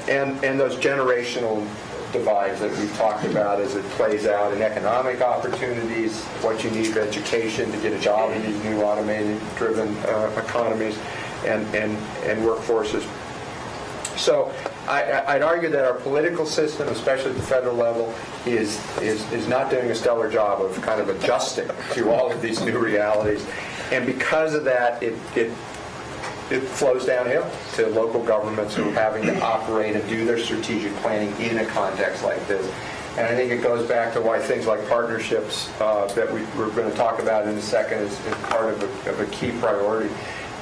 And those generational divides that we've talked about as it plays out in economic opportunities, what you need for education to get a job in these new automated-driven economies and workforces. So I'd argue that our political system, especially at the federal level, is not doing a stellar job of kind of adjusting to all of these new realities. And because of that, it flows downhill to local governments who are having to operate and do their strategic planning in a context like this. And I think it goes back to why things like partnerships that we're going to talk about in a second is part of a key priority.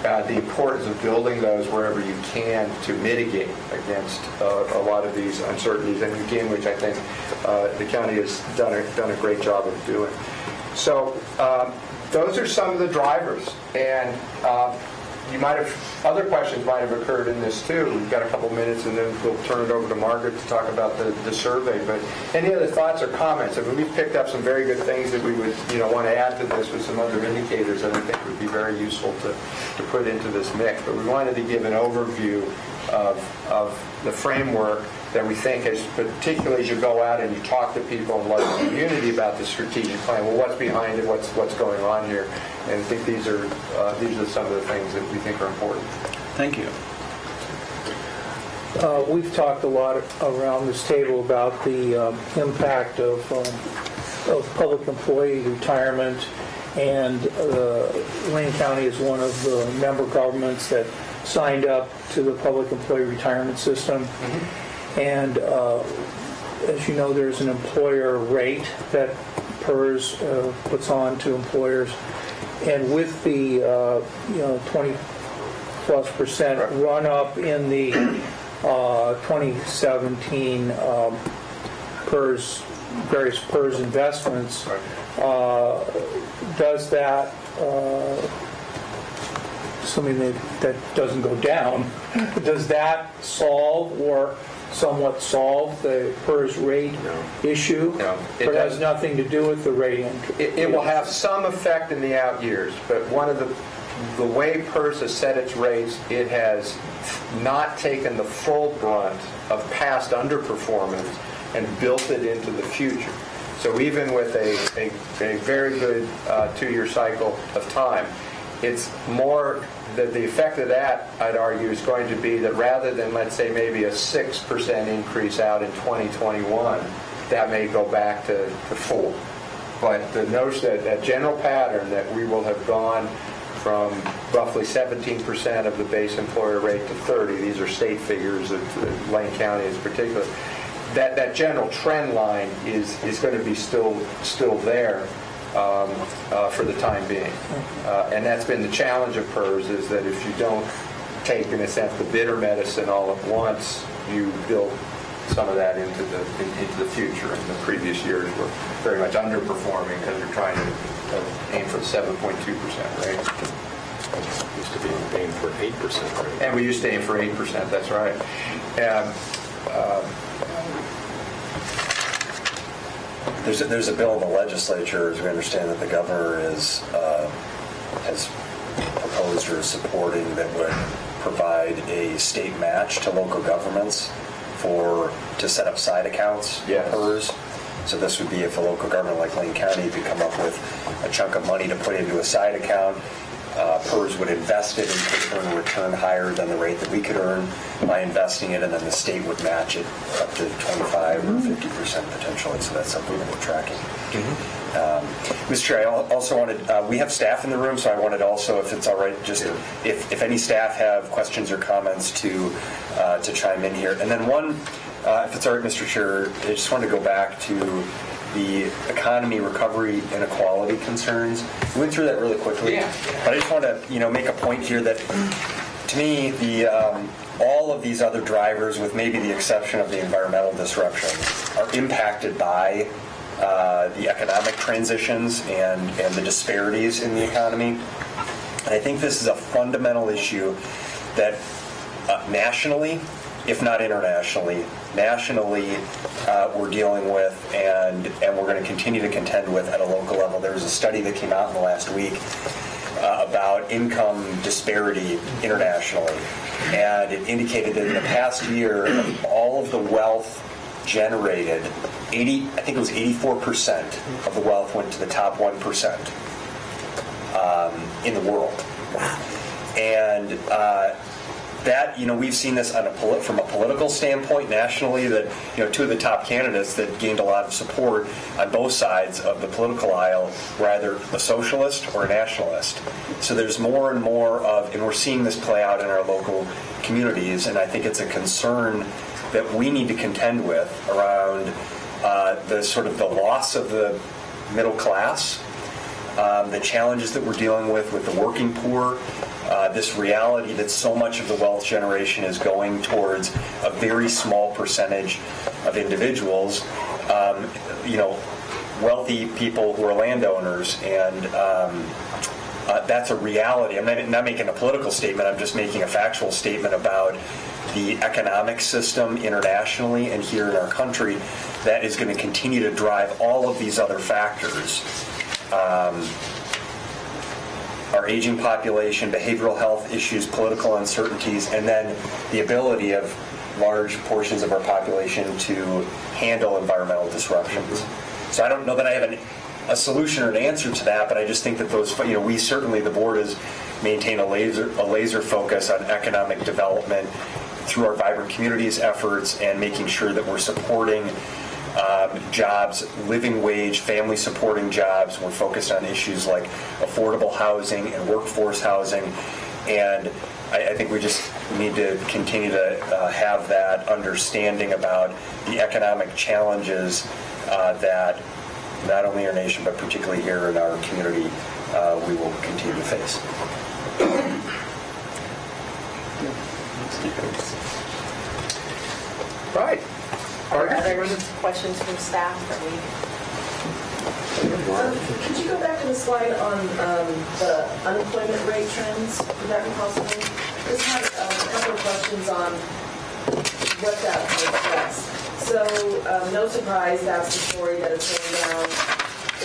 The importance of building those wherever you can to mitigate against a lot of these uncertainties, and again, which I think the county has done a great job of doing. So those are some of the drivers, and other questions might have occurred in this too. We've got a couple minutes, and then we'll turn it over to Margaret to talk about the survey. But any other thoughts or comments? I mean, we've picked up some very good things that we would want to add to this with some other indicators that I think would be very useful to put into this mix. But we wanted to give an overview of the framework that we think is, particularly as you go out and you talk to people in the local community about the strategic plan, well, what's behind it, what's going on here, and I think these are some of the things that we think are important. Thank you. We've talked a lot around this table about the impact of public employee retirement, and Lane County is one of the member governments that signed up to the public employee retirement system. And as you know, there's an employer rate that PERS puts on to employers, and with the 20+% run up in the 2017 PERS, various PERS investments, does that, assuming that doesn't go down, does that solve or somewhat solve the PERS rate issue? No, it Or it has doesn't. nothing to do with the rate increase? It will have some effect in the out years, but one of the way PERS has set its rates, it has not taken the full brunt of past underperformance and built it into the future. So even with a very good 2-year cycle of time, it's more that the effect of that, I'd argue, is going to be that rather than, let's say, maybe a 6% increase out in 2021, that may go back to 4. But the notion that general pattern that we will have gone from roughly 17% of the base employer rate to 30, these are state figures of Lane County in particular, that general trend line is going to be still there for the time being. And that's been the challenge of PERS, is that if you don't take, in a sense, the bitter medicine all at once, you build some of that into the future. And the previous years were very much underperforming because you're trying to aim for the 7.2% rate. Used to be aiming for 8%, right? And we used to aim for 8%, that's right. There's a bill in the legislature, as we understand, that the governor has proposed or is supporting, that would provide a state match to local governments to set up side accounts Yes. for PERS. So this would be if a local government like Lane County could come up with a chunk of money to put into a side account. PERS would invest it and could earn a return higher than the rate that we could earn by investing it, and then the state would match it up to 25 or 50% potentially. So that's something that we're tracking. Mr. Chair, I also wanted, we have staff in the room, so I wanted also, if it's all right, just if any staff have questions or comments to chime in here. And then one, if it's all right, Mr. Chair, I just wanted to go back to the economy, recovery, inequality concerns. We went through that really quickly, but I just want to make a point here that, to me, all of these other drivers, with maybe the exception of the environmental disruption, are impacted by the economic transitions and the disparities in the economy. And I think this is a fundamental issue that nationally, if not internationally, we're dealing with, and we're going to continue to contend with at a local level. There was a study that came out in the last week about income disparity internationally, and it indicated that in the past year, all of the wealth generated, I think it was 84% of the wealth went to the top 1% in the world. And that, we've seen this from a political standpoint nationally, that, two of the top candidates that gained a lot of support on both sides of the political aisle were either a socialist or a nationalist. So there's more and more and we're seeing this play out in our local communities, and I think it's a concern that we need to contend with around the sort of the loss of the middle class, the challenges that we're dealing with the working poor, this reality that so much of the wealth generation is going towards a very small percentage of individuals, wealthy people who are landowners, and that's a reality. I'm not making a political statement, I'm just making a factual statement about the economic system internationally and here in our country that is going to continue to drive all of these other factors. our aging population, behavioral health issues, political uncertainties, and then the ability of large portions of our population to handle environmental disruptions. So I don't know that I have a solution or an answer to that, but I just think that those, we certainly, the board has maintained a laser focus on economic development through our Vibrant Communities efforts and making sure that we're supporting jobs, living wage, family supporting jobs. We're focused on issues like affordable housing and workforce housing. And I think we just need to continue to have that understanding about the economic challenges that not only our nation, but particularly here in our community, we will continue to face. Right. Are there any questions from staff that we? Could you go back to the slide on the unemployment rate trends? Would that be possible? Just had a couple of questions on what that reflects. So, no surprise, that's the story that it's going down.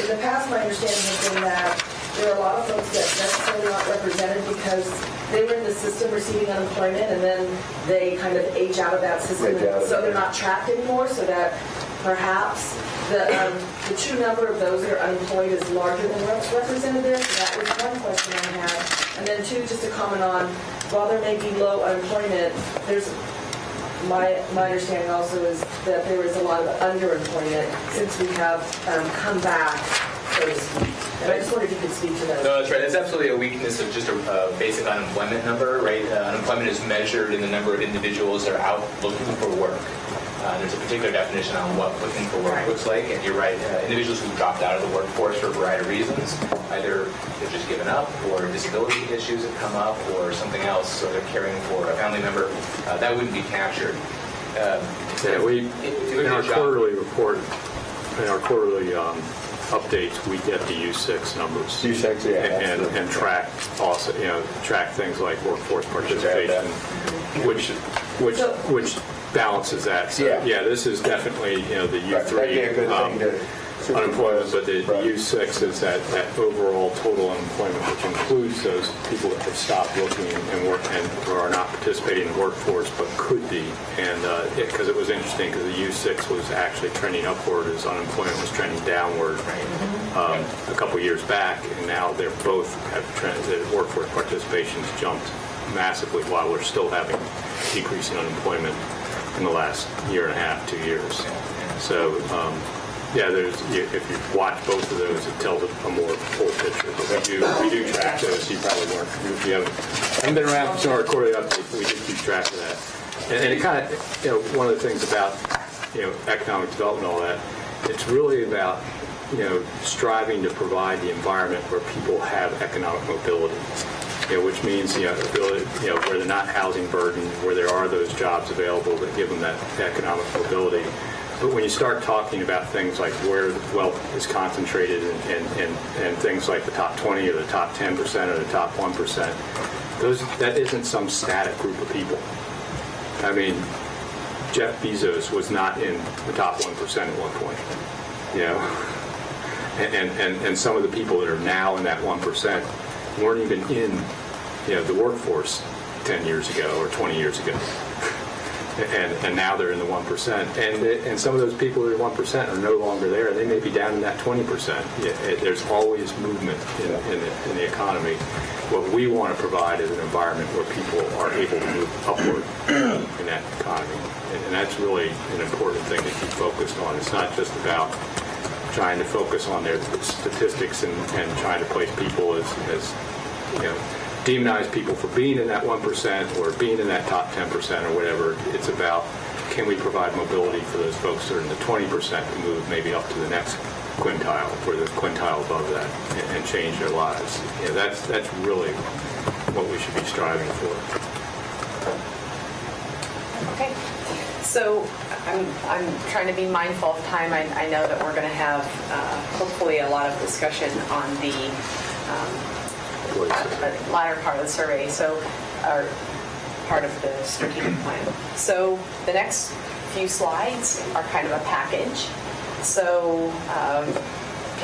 In the past, my understanding has been that there are a lot of folks that necessarily aren't represented because they were in the system receiving unemployment and then they kind of age out of that system, so they're not tracked anymore, so that perhaps the true number of those that are unemployed is larger than what's represented there. So that was one question I had. And then two, just to comment on, while there may be low unemployment, there's my understanding also is that there is a lot of underemployment since we have come back, so to speak. And I just wondered if you could speak to that. No, that's right. That's absolutely a weakness of just a basic unemployment number, right? Unemployment is measured in the number of individuals that are out looking for work. There's a particular definition on what looking for work looks like, and you're right, individuals who dropped out of the workforce for a variety of reasons, either they've just given up, or disability issues have come up, or something else, so they're caring for a family member, that wouldn't be captured. In our quarterly report, in our quarterly updates, we get the U6 numbers. U6, yeah. And track also, track things like workforce participation, which balances that. So, yeah, this is definitely, the U3 unemployment, but the U6 is that overall total unemployment, which includes those people that have stopped looking and work and or are not participating in the workforce, but could be. And because it was interesting, because the U6 was actually trending upward as unemployment was trending downward a couple years back, and now they're both have the workforce participation's jumped massively, while we're still having decreasing unemployment in the last year and a half, 2 years. So. If you watch both of those, it tells a more full picture. But we do track those. You probably haven't been around for our quarterly updates, but we do keep track of that. And it kind of, one of the things about, economic development and all that, it's really about, striving to provide the environment where people have economic mobility. Which means, ability, where they're not housing burdened, where there are those jobs available that give them that economic mobility. But when you start talking about things like where wealth is concentrated and things like the top 20 or the top 10% or the top 1%, that isn't some static group of people. I mean, Jeff Bezos was not in the top 1% at one point, and some of the people that are now in that 1% weren't even in, the workforce 10 years ago or 20 years ago. And now they're in the 1%. And some of those people that are 1% are no longer there. They may be down in that 20%. There's always movement in the economy. What we want to provide is an environment where people are able to move upward in that economy. And that's really an important thing to keep focused on. It's not just about trying to focus on their statistics and trying to place people as demonize people for being in that 1% or being in that top 10% or whatever. It's about, can we provide mobility for those folks that are in the 20% to move maybe up to the next quintile or the quintile above that and change their lives. That's really what we should be striving for. Okay. So I'm trying to be mindful of time. I know that we're going to have hopefully a lot of discussion on the latter part of the survey, or part of the strategic plan. So the next few slides are kind of a package. So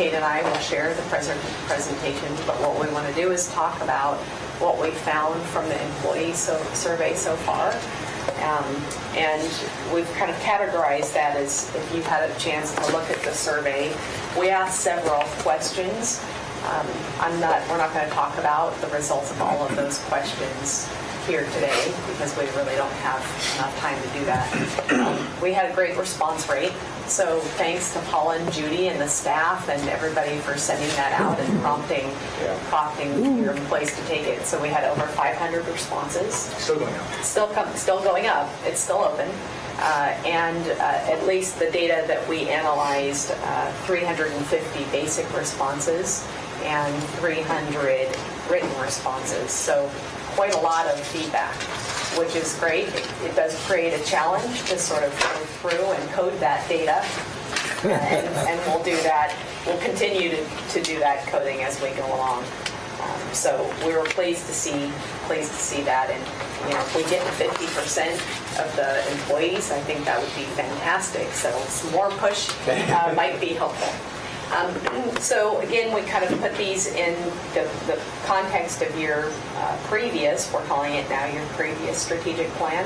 Kate and I will share the presentation, but what we want to do is talk about what we found from the employee survey so far. And we've kind of categorized that as, if you've had a chance to look at the survey, we asked several questions. We're not going to talk about the results of all of those questions here today because we really don't have enough time to do that. We had a great response rate, so thanks to Paula and Judy and the staff and everybody for sending that out and prompting your employees to take it. So we had over 500 responses. Still going up. Still going up. It's still open. And at least the data that we analyzed, 350 basic responses and 300 written responses. So quite a lot of feedback, which is great. It does create a challenge to sort of go through and code that data, and we'll do that. We'll continue to do that coding as we go along. So we were pleased to see that, and if we get 50% of the employees, I think that would be fantastic. So some more push might be helpful. So again, we kind of put these in the context of your previous, we're calling it now your previous strategic plan.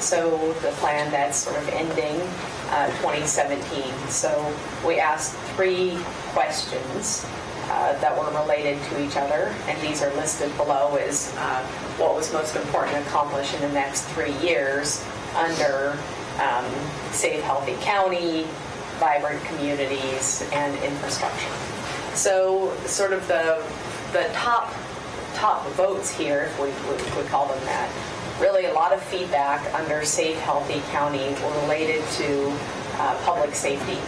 So the plan that's sort of ending 2017. So we asked 3 questions that were related to each other, and these are listed below as what was most important to accomplish in the next 3 years under Safe Healthy County, Vibrant Communities, and infrastructure. So sort of the top votes here, if we call them that, really a lot of feedback under Safe Healthy County related to public safety.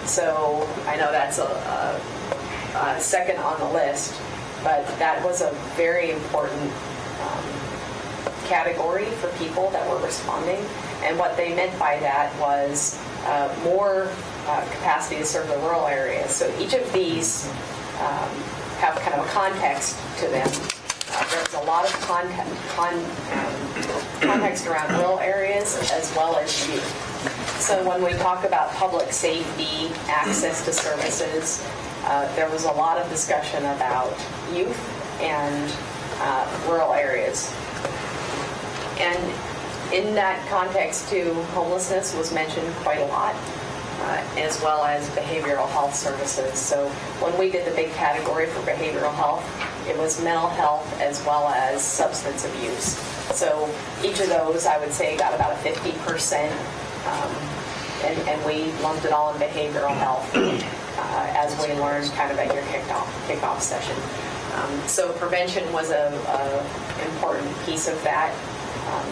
So I know that's a second on the list, but that was a very important category for people that were responding. And what they meant by that was more capacity to serve the rural areas. So each of these have kind of a context to them. There's a lot of context around rural areas as well as youth. So when we talk about public safety, access to services, there was a lot of discussion about youth and rural areas. And in that context, too, homelessness was mentioned quite a lot, as well as behavioral health services. So when we did the big category for behavioral health, it was mental health as well as substance abuse. So each of those, I would say, got about a 50%, and we lumped it all in behavioral health as we learned kind of at your kickoff session. So prevention was an important piece of that,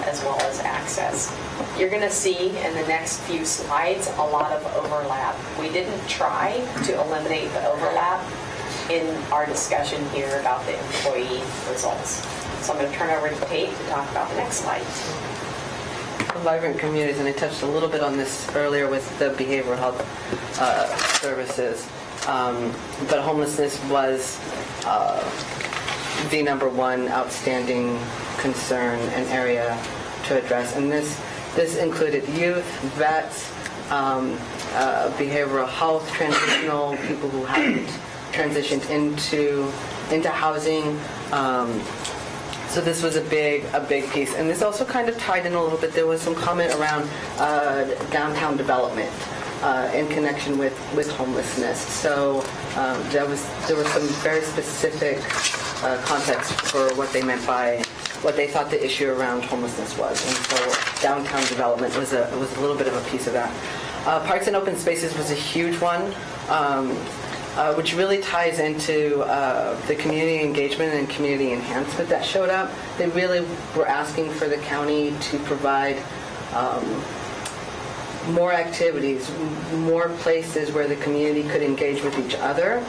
as well as access. You're going to see in the next few slides a lot of overlap. We didn't try to eliminate the overlap in our discussion here about the employee results. So I'm going to turn over to Kate to talk about the next slide. Vibrant Communities, and I touched a little bit on this earlier with the behavioral health services, but homelessness was the number one outstanding concern and area to address. And this included youth, vets, behavioral health, transitional people who hadn't transitioned into housing. So this was a big piece. And this also kind of tied in a little bit. There was some comment around downtown development in connection with homelessness. So there was some very specific context for what they meant by what they thought the issue around homelessness was. And so downtown development was a little bit of a piece of that. Parks and open spaces was a huge one, which really ties into the community engagement and community enhancement that showed up. They really were asking for the county to provide more activities, more places where the community could engage with each other.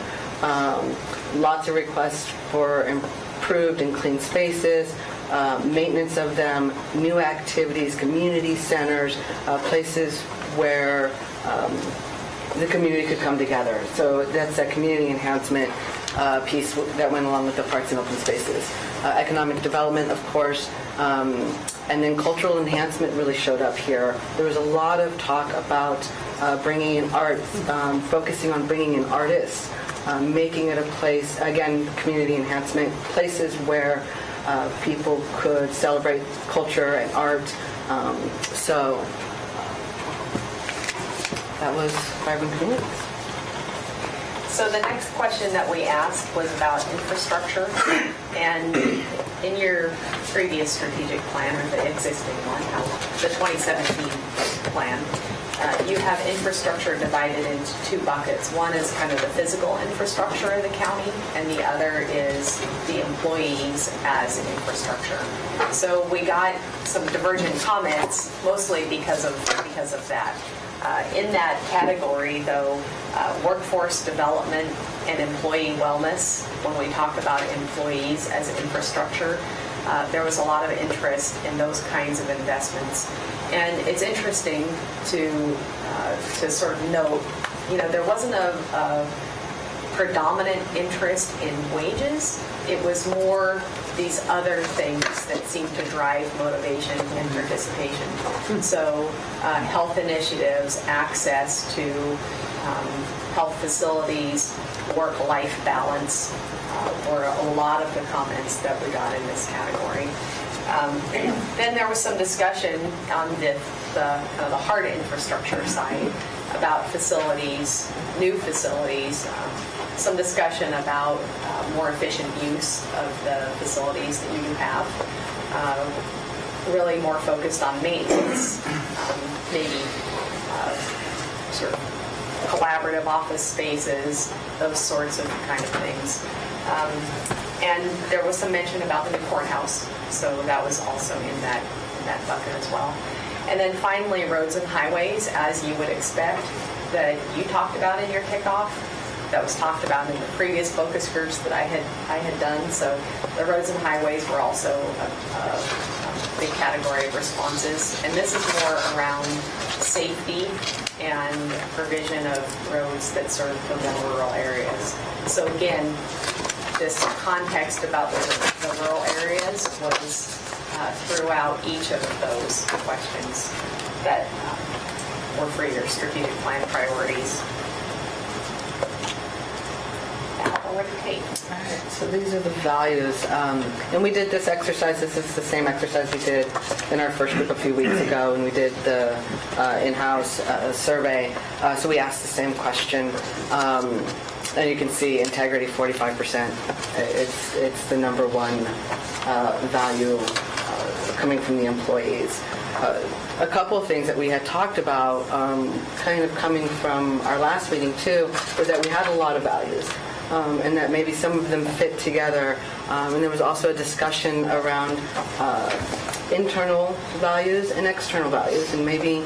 Lots of requests for improved and clean spaces, maintenance of them, new activities, community centers, places where the community could come together. So that's that community enhancement piece that went along with the parks and open spaces. Economic development, of course, and then cultural enhancement really showed up here. There was a lot of talk about bringing in arts, focusing on bringing in artists making it a place, again, community enhancement, places where people could celebrate culture and art. So that was Migrant Communities. So the next question that we asked was about infrastructure. And in your previous strategic plan, or the existing one, the 2017 plan, you have infrastructure divided into two buckets. One is kind of the physical infrastructure of the county, and the other is the employees as infrastructure. So we got some divergent comments, mostly because of that. In that category, though, workforce development and employee wellness, when we talk about employees as infrastructure, there was a lot of interest in those kinds of investments. And it's interesting to sort of note, there wasn't a predominant interest in wages. It was more these other things that seem to drive motivation and participation. So health initiatives, access to health facilities, work-life balance were a lot of the comments that we got in this category. Then there was some discussion on the hard infrastructure side about facilities, new facilities, some discussion about more efficient use of the facilities that you have, really more focused on maintenance, maybe sort of collaborative office spaces, those sorts of kind of things. And there was some mention about the new courthouse, so that was also in that bucket as well. And then finally, roads and highways, as you would expect, that you talked about in your kickoff, that was talked about in the previous focus groups that I had done. So the roads and highways were also a big category of responses. And this is more around safety and provision of roads that serve the more rural areas. So again, this context about the rural areas was throughout each of those questions that were for your strategic plan priorities. Now, over to Kate. All right, so these are the values. And we did this exercise. This is the same exercise we did in our first group a few weeks ago, and we did the in-house survey. So we asked the same question. And you can see integrity, 45%. It's the number one value coming from the employees. A couple of things that we had talked about, kind of coming from our last meeting too, was that we had a lot of values. And that maybe some of them fit together. And there was also a discussion around internal values and external values, and maybe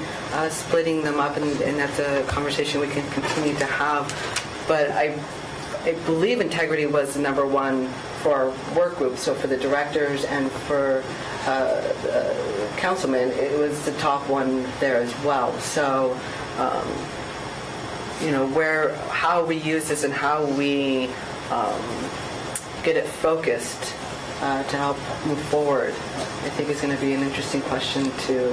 splitting them up, and that's a conversation we can continue to have. But I believe integrity was the number one for our work group, so for the directors and for councilmen, it was the top one there as well. So, how we use this and how we get it focused to help move forward, I think is going to be an interesting question to...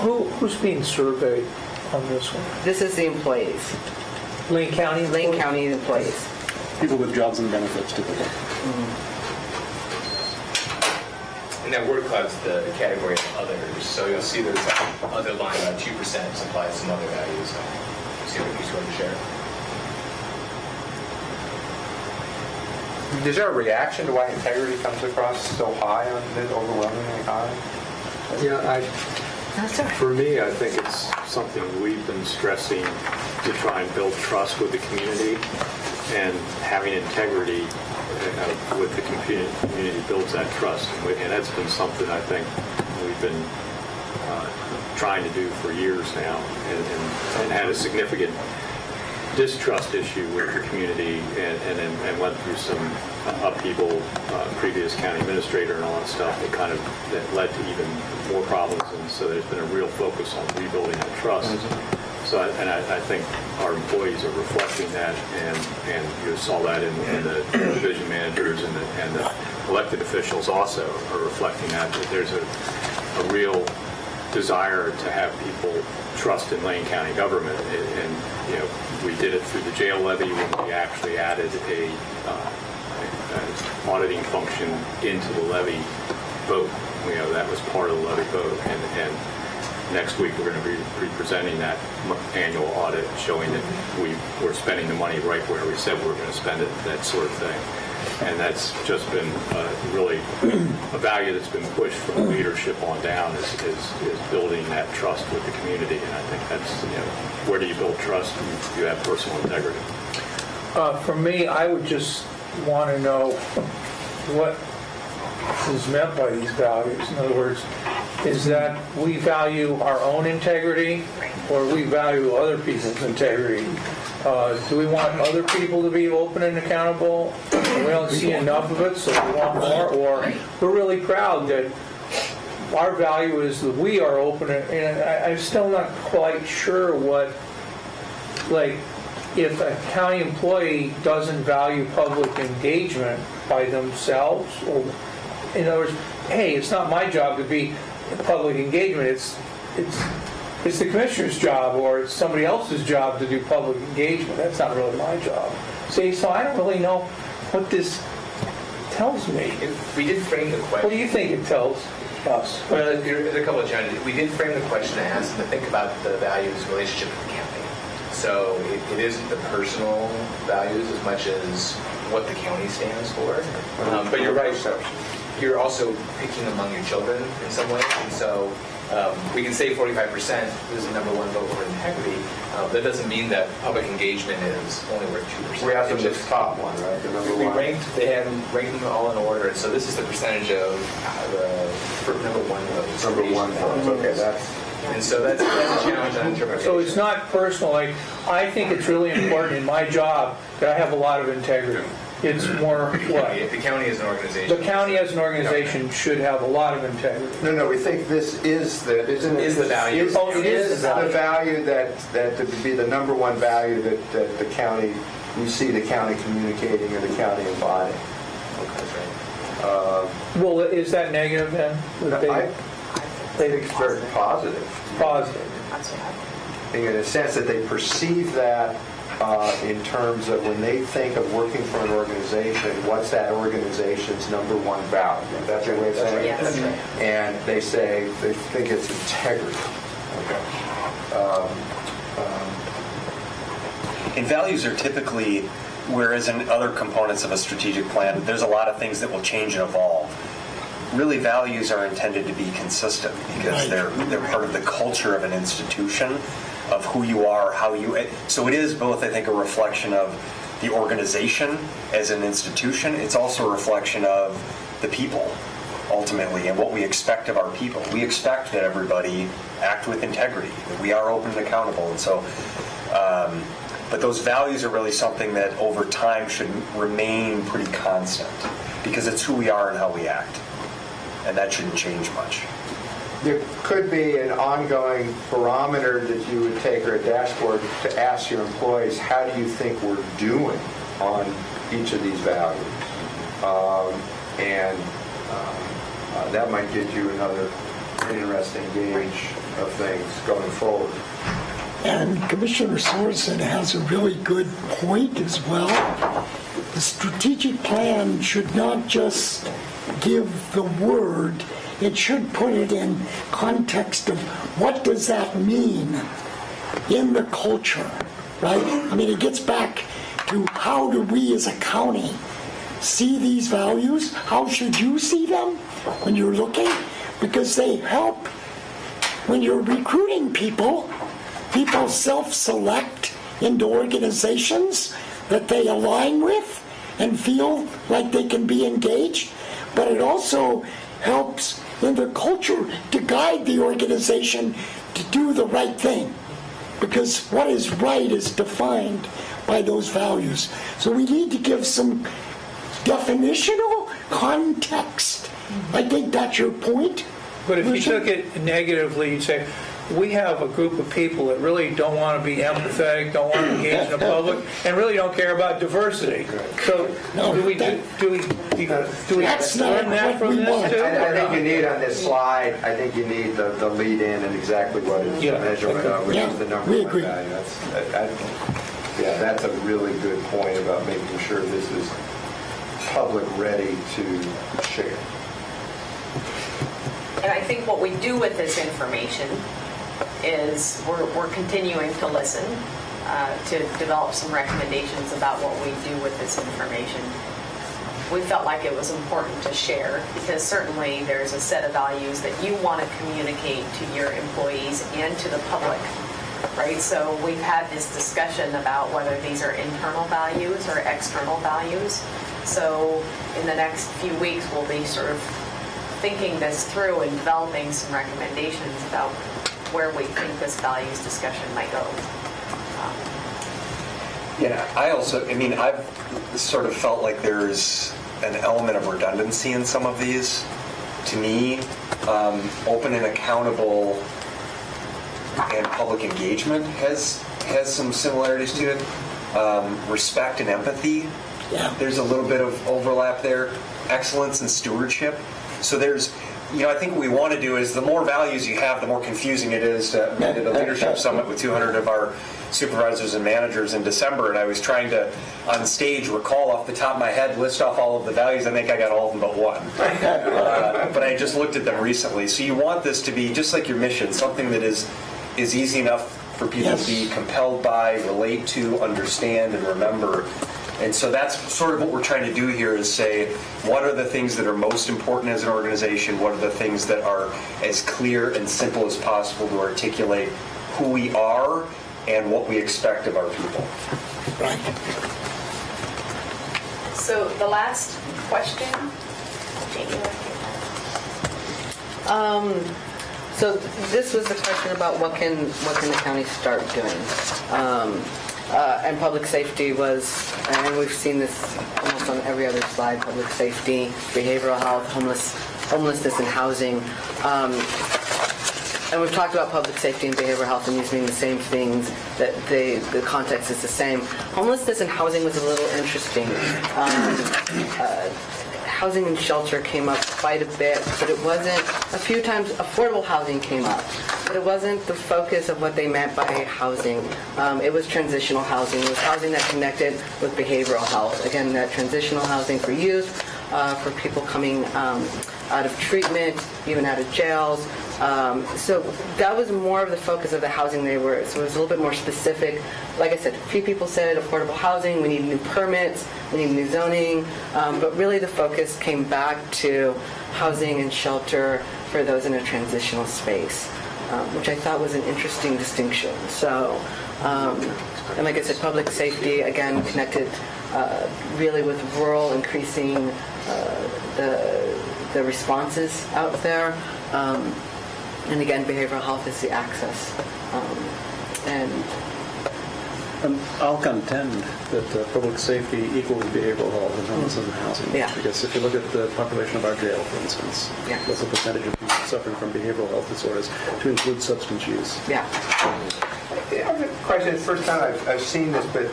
Who's being surveyed on this one? This is the employees. Lane County? Lane County employees. People with jobs and benefits, typically. And that word cloud's the category of others. So you'll see there's that other line, about 2% supplies some other values. So see what each one to share. Is there a reaction to why integrity comes across so high on it, overwhelmingly high? For me, I think it's something we've been stressing to try and build trust with the community, and having integrity with the community builds that trust. And that's been something I think we've been trying to do for years now, and had a significant distrust issue with the community, and went through some upheaval, previous county administrator and all that stuff that led to even more problems. And so there's been a real focus on rebuilding that trust. So I think our employees are reflecting that, and you saw that in the division managers and the elected officials also are reflecting that there's a real desire to have people trust in Lane County government. And we did it through the jail levy when we actually added a auditing function into the levy vote. That was part of the levy vote. And next week we're going to be presenting that annual audit showing that we're spending the money right where we said we were going to spend it, that sort of thing. And that's just been really a value that's been pushed from leadership on down is building that trust with the community. And I think that's, where do you build trust? You have personal integrity. For me, I would just want to know what is meant by these values. In other words, is that we value our own integrity or we value other people's integrity? Do we want other people to be open and accountable? We don't see enough of it, so we want more. Or we're really proud that our value is that we are open. And I'm still not quite sure what, like, if a county employee doesn't value public engagement by themselves, or in other words, hey, it's not my job to be public engagement. It's the commissioner's job, or it's somebody else's job to do public engagement. That's not really my job. See, so I don't really know what this tells me. We did frame the question. What do you think it tells us? Well, there's a couple of challenges. We did frame the question and ask them to think about the values relationship with the county. So it isn't the personal values as much as what the county stands for. But you're right. You're also picking among your children in some way. And so we can say 45% is the number one vote for integrity. That doesn't mean that public engagement is only worth 2%. We asked them the top one, right? The number one. They had ranked them all in order. And so this is the percentage of the number one votes. Number one votes. Okay, that's. And so that's a challenge on interpretation. So it's not personal. Like, I think it's really important in my job that I have a lot of integrity. It's more what? The county as an organization. The county as an organization should have a lot of integrity. No, we think this is the, isn't it? Is the value. It is the value that would be the number one value that the county, we see the county communicating or the county embodying. Well, is that negative then? I think it's very positive. Positive. That's what I think. In a sense that they perceive that in terms of when they think of working for an organization, what's that organization's number one value? That's your way of saying it? Yes, that's right. And they say they think it's integrity. And values are typically, whereas in other components of a strategic plan, there's a lot of things that will change and evolve. Really, values are intended to be consistent because they're part of the culture of an institution, of who you are, how you. So it is both, I think, a reflection of the organization as an institution. It's also a reflection of the people, ultimately, and what we expect of our people. We expect that everybody act with integrity, that we are open and accountable, and so. But those values are really something that over time should remain pretty constant because it's who we are and how we act. And that shouldn't change much. There could be an ongoing barometer that you would take, or a dashboard, to ask your employees, how do you think we're doing on each of these values? That might get you another interesting gauge of things going forward. And Commissioner Sorensen has a really good point as well. The strategic plan should not just give the word, it should put it in context of what does that mean in the culture, right? I mean, it gets back to how do we as a county see these values? How should you see them when you're looking? Because they help when you're recruiting people. People self-select into organizations that they align with and feel like they can be engaged. But it also helps in their culture to guide the organization to do the right thing. Because what is right is defined by those values. So we need to give some definitional context. I think that's your point. But if you took it negatively, you'd say, we have a group of people that really don't want to be empathetic, don't want to engage in the public, and really don't care about diversity. So do we That's not learn that what from we this want. too? I think you need on this slide, I think you need the lead in and exactly what is the Yeah, measurement of, which Yeah, is the number we one agree. value. Yeah, that's a really good point about making sure this is public ready to share. And I think what we do with this information is we're continuing to listen, to develop some recommendations about what we do with this information. We felt like it was important to share because certainly there's a set of values that you want to communicate to your employees and to the public, right? So we've had this discussion about whether these are internal values or external values. So in the next few weeks, we'll be sort of thinking this through and developing some recommendations about where we think this values discussion might go. Yeah, I've sort of felt like there's an element of redundancy in some of these. To me, open and accountable and public engagement has some similarities to it. Respect and empathy, there's a little bit of overlap there. Excellence and stewardship. So there's, I think what we want to do is the more values you have, the more confusing it is. We did a leadership summit with 200 of our supervisors and managers in December, and I was trying to, on stage, recall off the top of my head, list off all of the values. I think I got all of them but one. But I just looked at them recently. So you want this to be, just like your mission, something that is easy enough for people to be compelled by, relate to, understand, and remember. And so that's sort of what we're trying to do here is say, what are the things that are most important as an organization? What are the things that are as clear and simple as possible to articulate who we are and what we expect of our people? Right. So the last question, Jamie, So this was the question about what can the county start doing. And public safety was, and we've seen this almost on every other slide, public safety, behavioral health, homelessness and housing. And we've talked about public safety and behavioral health and these being the same things, that the context is the same. Homelessness and housing was a little interesting. Housing and shelter came up quite a bit, but it wasn't, a few times affordable housing came up, but it wasn't the focus of what they meant by housing. It was transitional housing. It was housing that connected with behavioral health. Again, that transitional housing for youth, for people coming out of treatment, even out of jails. So that was more of the focus of the housing they were. So it was a little bit more specific. Like I said, a few people said affordable housing, we need new permits, we need new zoning, but really the focus came back to housing and shelter for those in a transitional space, which I thought was an interesting distinction. So, and like I said, public safety, again, connected really with rural, increasing the responses out there. And again, behavioral health is the access. And I'll contend that public safety equals behavioral health and homelessness and housing. Yeah. Because if you look at the population of our jail, for instance, what's the percentage of people suffering from behavioral health disorders to include substance use? Yeah. I have a question. It's the first time I've seen this, but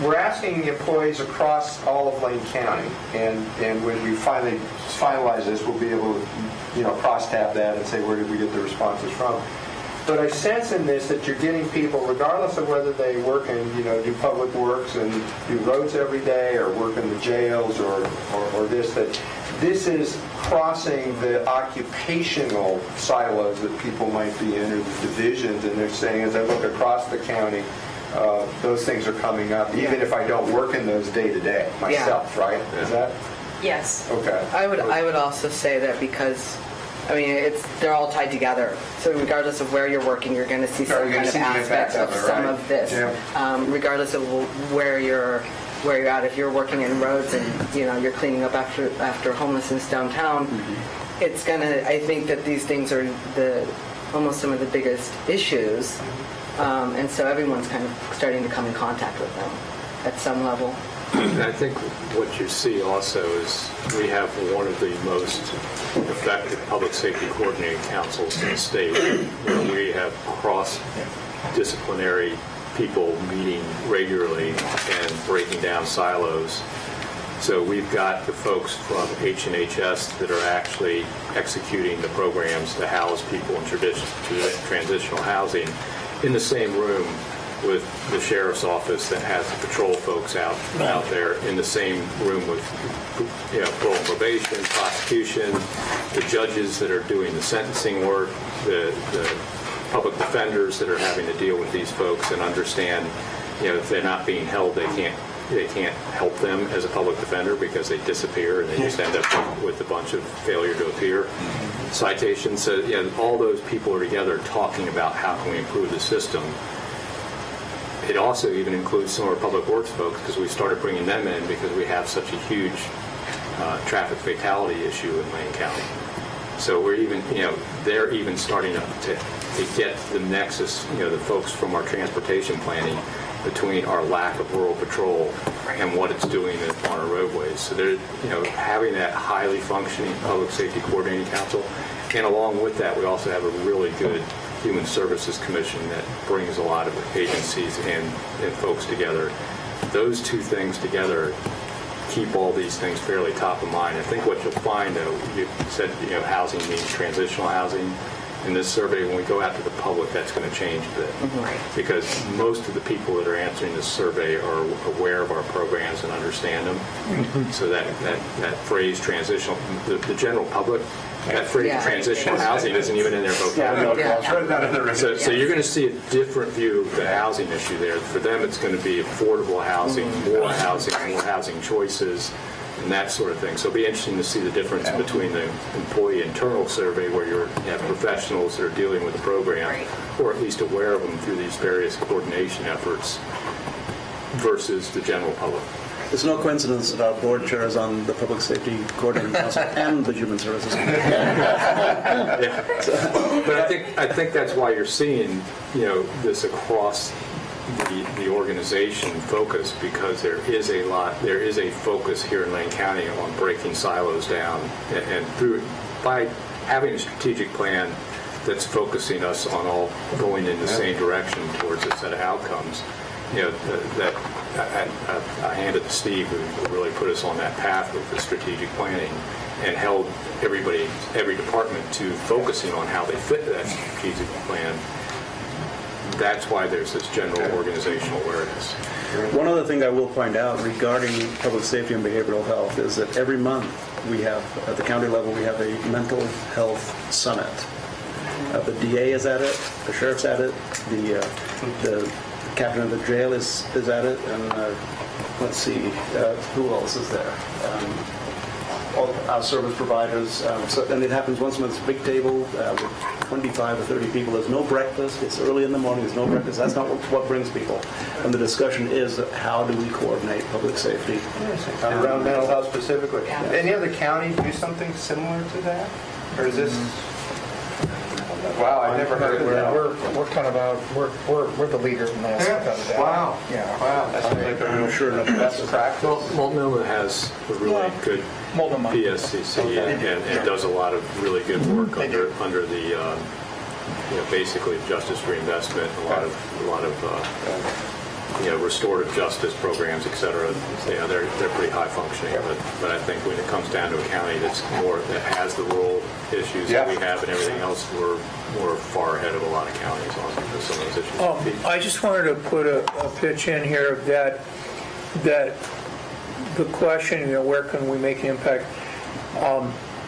we're asking employees across all of Lane County, and when we finally finalize this, we'll be able to, cross-tab that and say, where did we get the responses from? But I sense in this that you're getting people, regardless of whether they work in, do public works and do roads every day or work in the jails or this, that this is crossing the occupational silos that people might be in or the divisions, and they're saying, as I look across the county, those things are coming up, even if I don't work in those day to day myself, right? Is that? Yes. Okay. I would also say that because, they're all tied together. So regardless of where you're working, you're going to see some kind of aspects of some of this. Yeah. Regardless of where you're at, if you're working in roads and you're cleaning up after homelessness downtown, it's gonna. I think that these things are almost some of the biggest issues, and so everyone's kind of starting to come in contact with them at some level. I think what you see also is we have one of the most effective public safety coordinating councils in the state, where we have cross-disciplinary people meeting regularly and breaking down silos. So we've got the folks from H&HS that are actually executing the programs to house people in transitional housing in the same room with the sheriff's office that has the patrol folks out there, in the same room with parole and probation, prosecution, the judges that are doing the sentencing work, the public defenders that are having to deal with these folks and understand, if they're not being held, they can't help them as a public defender because they disappear and they just end up with a bunch of failure to appear citations. So all those people are together talking about how can we improve the system. It also even includes some of our public works folks, because we started bringing them in because we have such a huge traffic fatality issue in Lane County. So we're even, they're even starting to get the nexus, the folks from our transportation planning between our lack of rural patrol and what it's doing on our roadways. So they're, having that highly functioning public safety coordinating council, and along with that, we also have a really good Human Services Commission that brings a lot of agencies and folks together. Those two things together keep all these things fairly top of mind. I think what you'll find, though, you said housing means transitional housing. In this survey, when we go out to the public, that's going to change a bit, because most of the people that are answering this survey are aware of our programs and understand them. So that phrase transitional, the general public, that phrase transitional housing isn't even in their vocabulary. So you're going to see a different view of the housing issue there. For them, it's going to be affordable housing, more housing choices, and that sort of thing. So it'll be interesting to see the difference between the employee internal survey, where you have professionals that are dealing with the program, or at least aware of them through these various coordination efforts, versus the general public. It's no coincidence that our board chair is on the Public Safety Coordinating Council and the Human Services Commission. But I think that's why you're seeing, this across the organization focus, because there is a focus here in Lane County on breaking silos down, and by having a strategic plan that's focusing us on all going in the same direction towards a set of outcomes. That I hand it to Steve, who really put us on that path with the strategic planning and held every department to focusing on how they fit that strategic plan. That's why there's this general organizational awareness. One other thing I will point out regarding public safety and behavioral health is that every month we have, at the county level, we have a mental health summit. The DA is at it, the sheriff's at it, the captain of the jail is at it, and let's see, who else is there? All our service providers. And it happens once a month. It's a big table with 25 or 30 people. There's no breakfast. It's early in the morning. There's no breakfast. That's not what brings people. And the discussion is how do we coordinate public safety. Around mental health specifically. Any other county do something similar to that? Or is this... Wow, I never heard of that. We're kind of we're the leader in this. Wow. Yeah. Wow. That's like a real sure enough best practice. Well, Multnomah has a really good PSCC and does a lot of really good work under the basically justice reinvestment, a lot of restorative justice programs, et cetera. They're pretty high functioning, but I think when it comes down to a county that has the rural issues that we have and everything else, we're far ahead of a lot of counties on some of those issues. I just wanted to put a pitch in here that the question, where can we make an impact?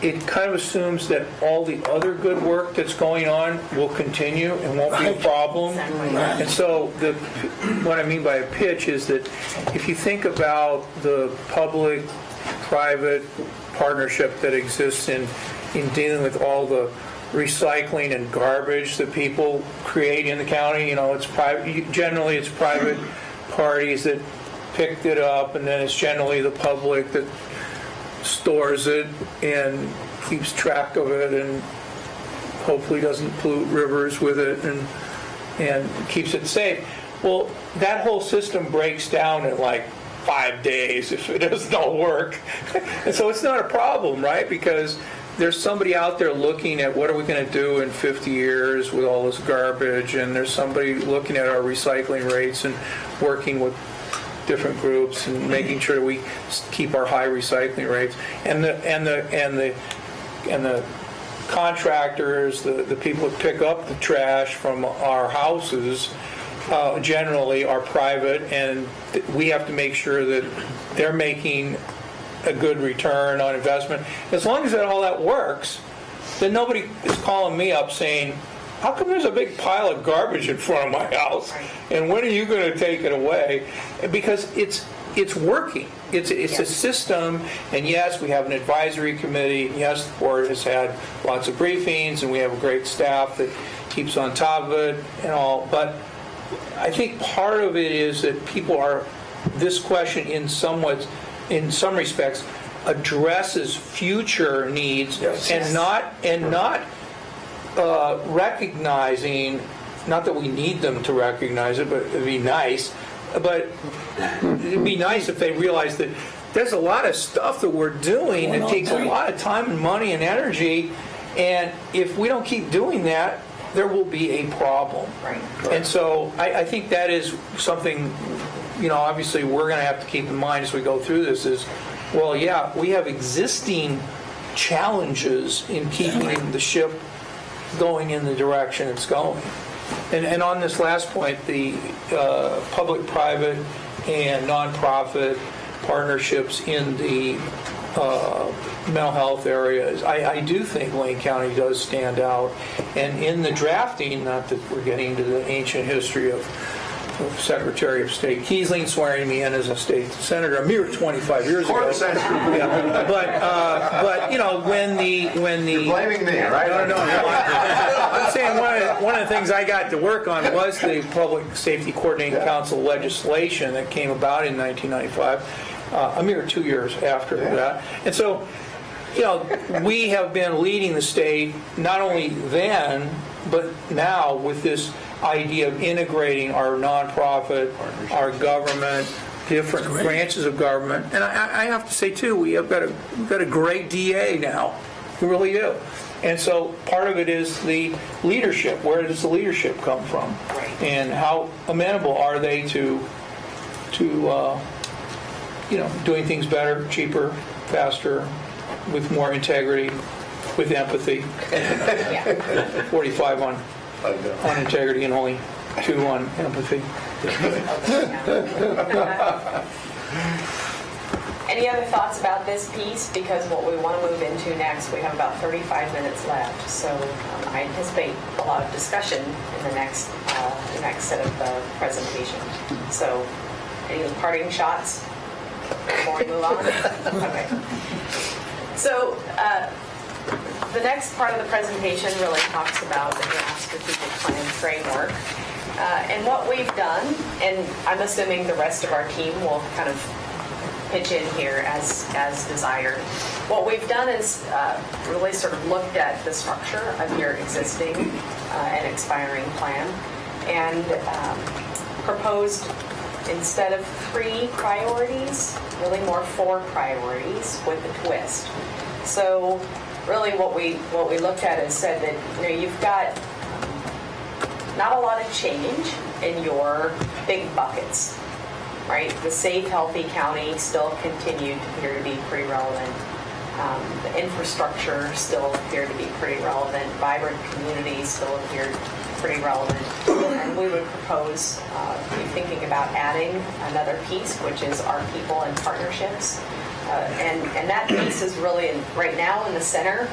It kind of assumes that all the other good work that's going on will continue and won't be a problem. And so what I mean by a pitch is that if you think about the public-private partnership that exists in dealing with all the recycling and garbage that people create in the county, it's private. Generally, it's private parties that picked it up, and then it's generally the public that stores it and keeps track of it and hopefully doesn't pollute rivers with it and keeps it safe. Well, that whole system breaks down at like 5 days if it doesn't all work. And so it's not a problem, right? Because there's somebody out there looking at what are we going to do in 50 years with all this garbage, and there's somebody looking at our recycling rates and working with different groups and making sure we keep our high recycling rates. And the contractors, the people that pick up the trash from our houses, generally are private, and we have to make sure that they're making a good return on investment. As long as all that works, then nobody is calling me up saying, how come there's a big pile of garbage in front of my house, and when are you going to take it away? Because it's working. It's a system, and yes, we have an advisory committee, and yes, the board has had lots of briefings, and we have a great staff that keeps on top of it and all, but I think part of it is that this question in some respects addresses future needs, and not recognizing, not that we need them to recognize it, but it'd be nice. But it'd be nice if they realized that there's a lot of stuff that we're doing that takes a lot of time and money and energy, and if we don't keep doing that, there will be a problem. Right. And so I think that is something, obviously we're going to have to keep in mind as we go through this is, well, yeah, we have existing challenges in keeping the ship going in the direction it's going. And on this last point, the public-private and nonprofit partnerships in the mental health areas, I do think Lane County does stand out. And in the drafting, not that we're getting into the ancient history of Secretary of State Kiesling swearing me in as a state senator a mere 25 years ago. Yeah. But when the You're blaming me, right? No. I'm saying one of the things I got to work on was the Public Safety Coordinating Council legislation that came about in 1995, a mere 2 years after that. And so, we have been leading the state not only then, but now with this idea of integrating our nonprofit, our government, different branches of government. And I have to say, too, we've got a great DA now. We really do. And so part of it is the leadership. Where does the leadership come from? Right. And how amenable are they to doing things better, cheaper, faster, with more integrity, with empathy. 45 on integrity and only 2 on empathy. Any other thoughts about this piece? Because what we want to move into next, we have about 35 minutes left. So I anticipate a lot of discussion in the next set of presentation. So any parting shots before we move on? Okay. So the next part of the presentation really talks about the draft strategic plan framework. And what we've done, and I'm assuming the rest of our team will kind of pitch in here as desired. What we've done is really sort of looked at the structure of your existing and expiring plan and proposed, instead of 3 priorities, really more 4 priorities with a twist. So really what we looked at is said that you've got not a lot of change in your big buckets, right? The safe, healthy county still continued to appear to be pretty relevant. The infrastructure still appeared to be pretty relevant. Vibrant communities still appeared pretty relevant. And we would propose thinking about adding another piece, which is our people and partnerships. And that piece is really right now in the center.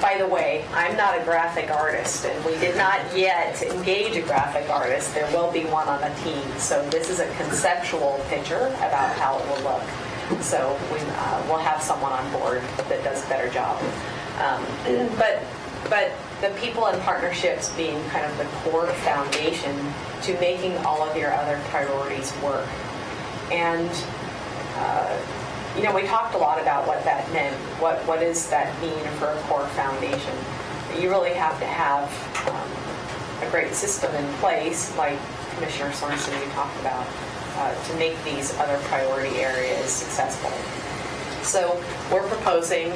By the way, I'm not a graphic artist, and we did not yet engage a graphic artist. There will be one on the team. So this is a conceptual picture about how it will look. So we'll have someone on board that does a better job. But the people and partnerships being kind of the core foundation to making all of your other priorities work. And we talked a lot about what that meant. What does that mean for a core foundation? You really have to have a great system in place, like Commissioner Sorensen you talked about. to make these other priority areas successful. So we're proposing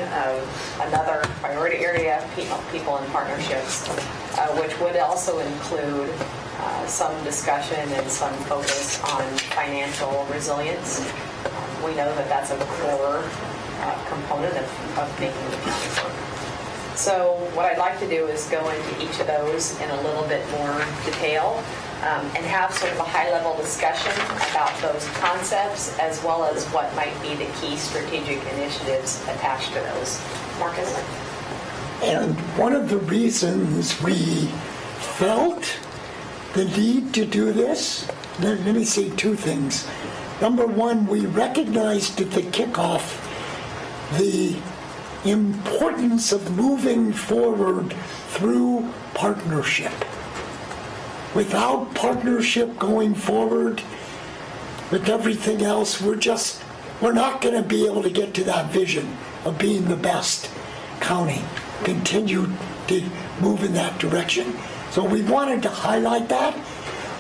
another priority area, people and partnerships, which would also include some discussion and some focus on financial resilience. We know that that's a core component of making the county work. So what I'd like to do is go into each of those in a little bit more detail and have sort of a high-level discussion about those concepts as well as what might be the key strategic initiatives attached to those. Marcus? And one of the reasons we felt the need to do this, let me say two things. Number one, we recognized at the kickoff the importance of moving forward through partnership. Without partnership going forward with everything else, we're not going to be able to get to that vision of being the best county, continue to move in that direction. So we wanted to highlight that,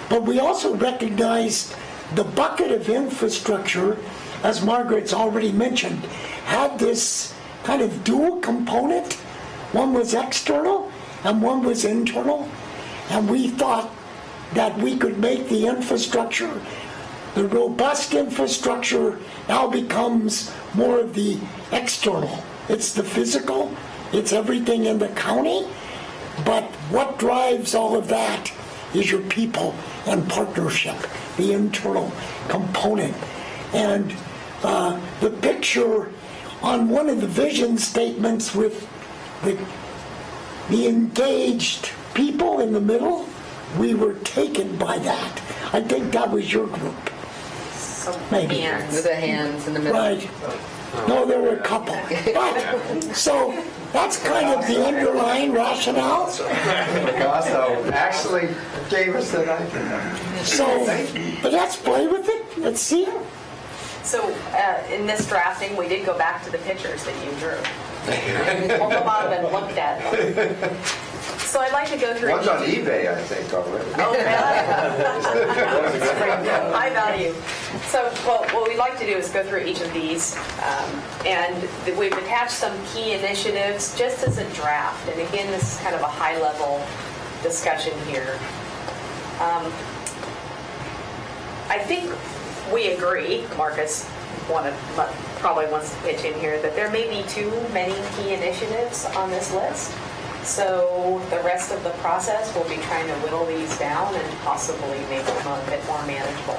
but we also recognized the bucket of infrastructure, as Margaret's already mentioned, had this kind of dual component. One was external and one was internal. And we thought that we could make the infrastructure, the robust infrastructure now becomes more of the external. It's the physical, it's everything in the county, but what drives all of that is your people and partnership, the internal component. And the picture on one of the vision statements with the engaged people in the middle, we were taken by that. I think that was your group. Maybe. With the hands in the middle. Right. No, there were a couple. But, so that's kind of the underlying rationale. Picasso actually gave us that idea. So, but let's play with it. Let's see. So in this drafting, we did go back to the pictures that you drew. Pulled them out and looked at them. So I'd like to go through. One's on eBay, I think, already. Oh, yeah. High value. So what we'd like to do is go through each of these, and we've attached some key initiatives just as a draft. And again, this is kind of a high-level discussion here. I think we agree, Marcus probably wants to pitch in here, that there may be too many key initiatives on this list. So the rest of the process will be trying to whittle these down and possibly make them a bit more manageable.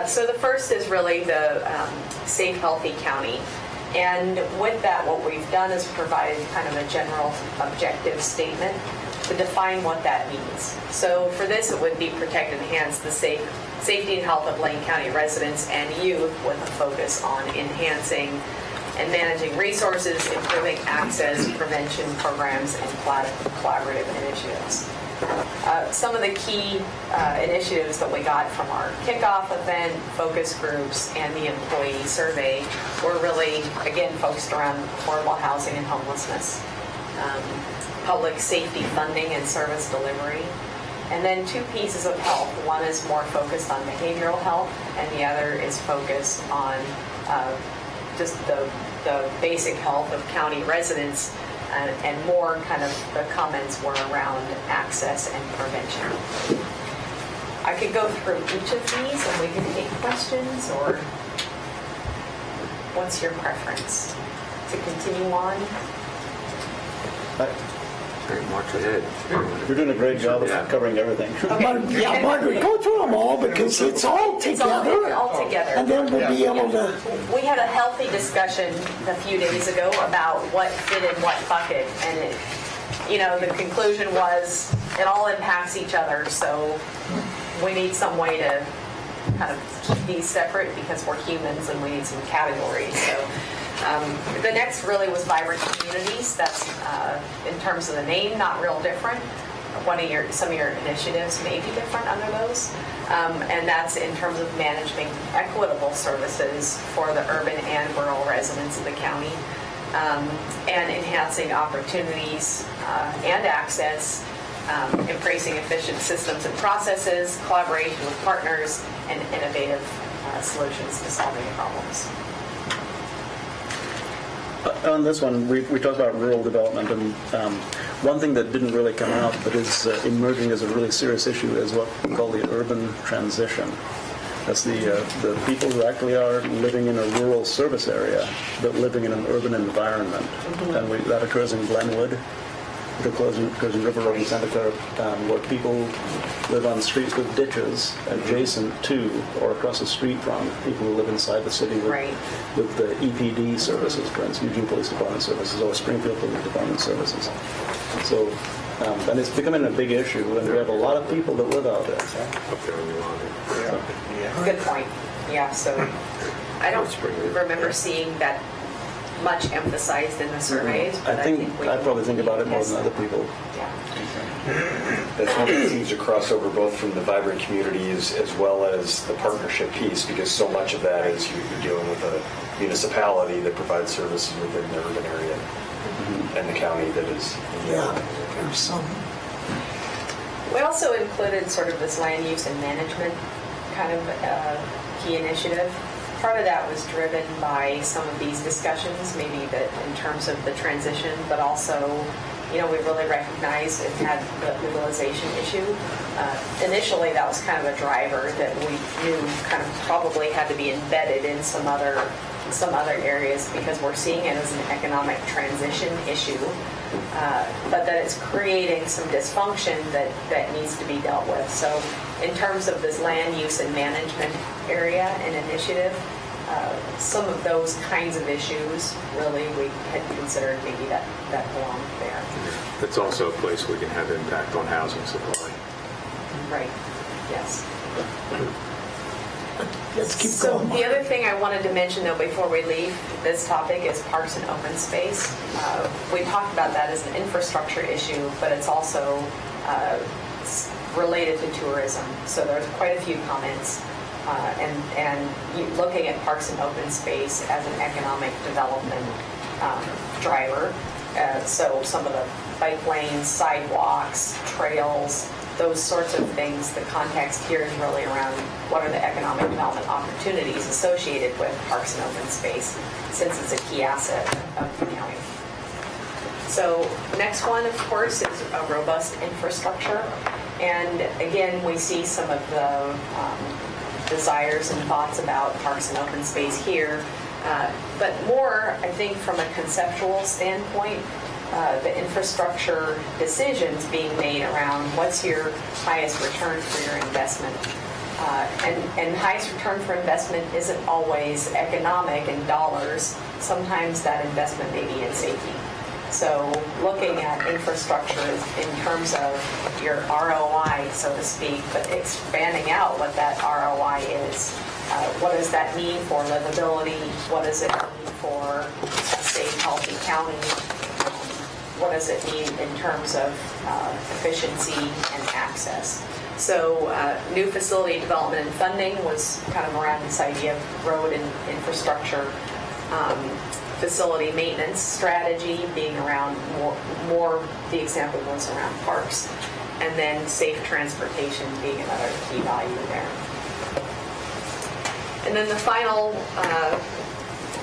So the first is really the Safe, Healthy County. And with that, what we've done is provided kind of a general objective statement to define what that means. So for this, it would be protect and enhance the safety and health of Lane County residents and youth with a focus on enhancing and managing resources, improving access, prevention programs, and collaborative initiatives. Some of the key initiatives that we got from our kickoff event, focus groups, and the employee survey were really, again, focused around affordable housing and homelessness, public safety funding and service delivery, and then two pieces of health. One is more focused on behavioral health, and the other is focused on just the basic health of county residents, and more kind of the comments were around access and prevention. I could go through each of these and we can take questions, or what's your preference? To continue on? March ahead. You're doing a great job of covering everything. Yeah, Margaret, go through them all because it's all together. It's all together. And then we'll be able to. We had a healthy discussion a few days ago about what fit in what bucket, and the conclusion was it all impacts each other, so we need some way to kind of keep these separate because we're humans and we need some categories. So the next really was Migrant Communities. That's, in terms of the name, not real different. Some of your initiatives may be different under those. And that's in terms of managing equitable services for the urban and rural residents of the county, and enhancing opportunities and access embracing efficient systems and processes, collaboration with partners, and innovative solutions to solving problems. On this one, we talked about rural development, and one thing that didn't really come out but is emerging as a really serious issue is what we call the urban transition. That's the people who actually are living in a rural service area but living in an urban environment. And that occurs in Glenwood. It occurs in River Road and Santa Clara, where people live on streets with ditches adjacent to or across the street from people who live inside the city with the EPD services, for instance, Eugene Police Department services or Springfield Police Department services. So, and it's becoming a big issue, and we have a lot of people that live out there. Good point. Yeah, so I don't remember seeing that much emphasized in the surveys. But I probably think about it more than other people. That's one that seems to cross over both from the Migrant Communities as well as the partnership piece, because so much of that is you're dealing with a municipality that provides services within the urban area and the county that is. There's some. We also included sort of this land use and management kind of key initiative. Part of that was driven by some of these discussions, maybe that in terms of the transition, but also, we really recognized it had the legalization issue. Initially, that was kind of a driver that we knew kind of probably had to be embedded in some other areas because we're seeing it as an economic transition issue, but that it's creating some dysfunction that needs to be dealt with. So in terms of this land use and management area and initiative, some of those kinds of issues really we had considered maybe that belonged there. It's also a place we can have impact on housing supply. Right, yes. Let's keep So going. the other thing I wanted to mention, though, before we leave this topic is parks and open space. We talked about that as an infrastructure issue, but it's also related to tourism. So there's quite a few comments. And looking at parks and open space as an economic development driver. So some of the bike lanes, sidewalks, trails, those sorts of things. The context here is really around what are the economic development opportunities associated with parks and open space, since it's a key asset of the county. So next one, of course, is a robust infrastructure. And again, we see some of the desires and thoughts about parks and open space here. But more, I think, from a conceptual standpoint, the infrastructure decisions being made around what's your highest return for your investment. And highest return for investment isn't always economic in dollars. Sometimes that investment may be in safety. So looking at infrastructure in terms of your ROI, so to speak, but expanding out what that ROI is. What does that mean for livability? What does it mean for a safe, healthy county? What does it mean in terms of efficiency and access? So new facility development and funding was kind of around this idea of road and infrastructure. Facility maintenance strategy being around more, the example was around parks. And then safe transportation being another key value there. And then the final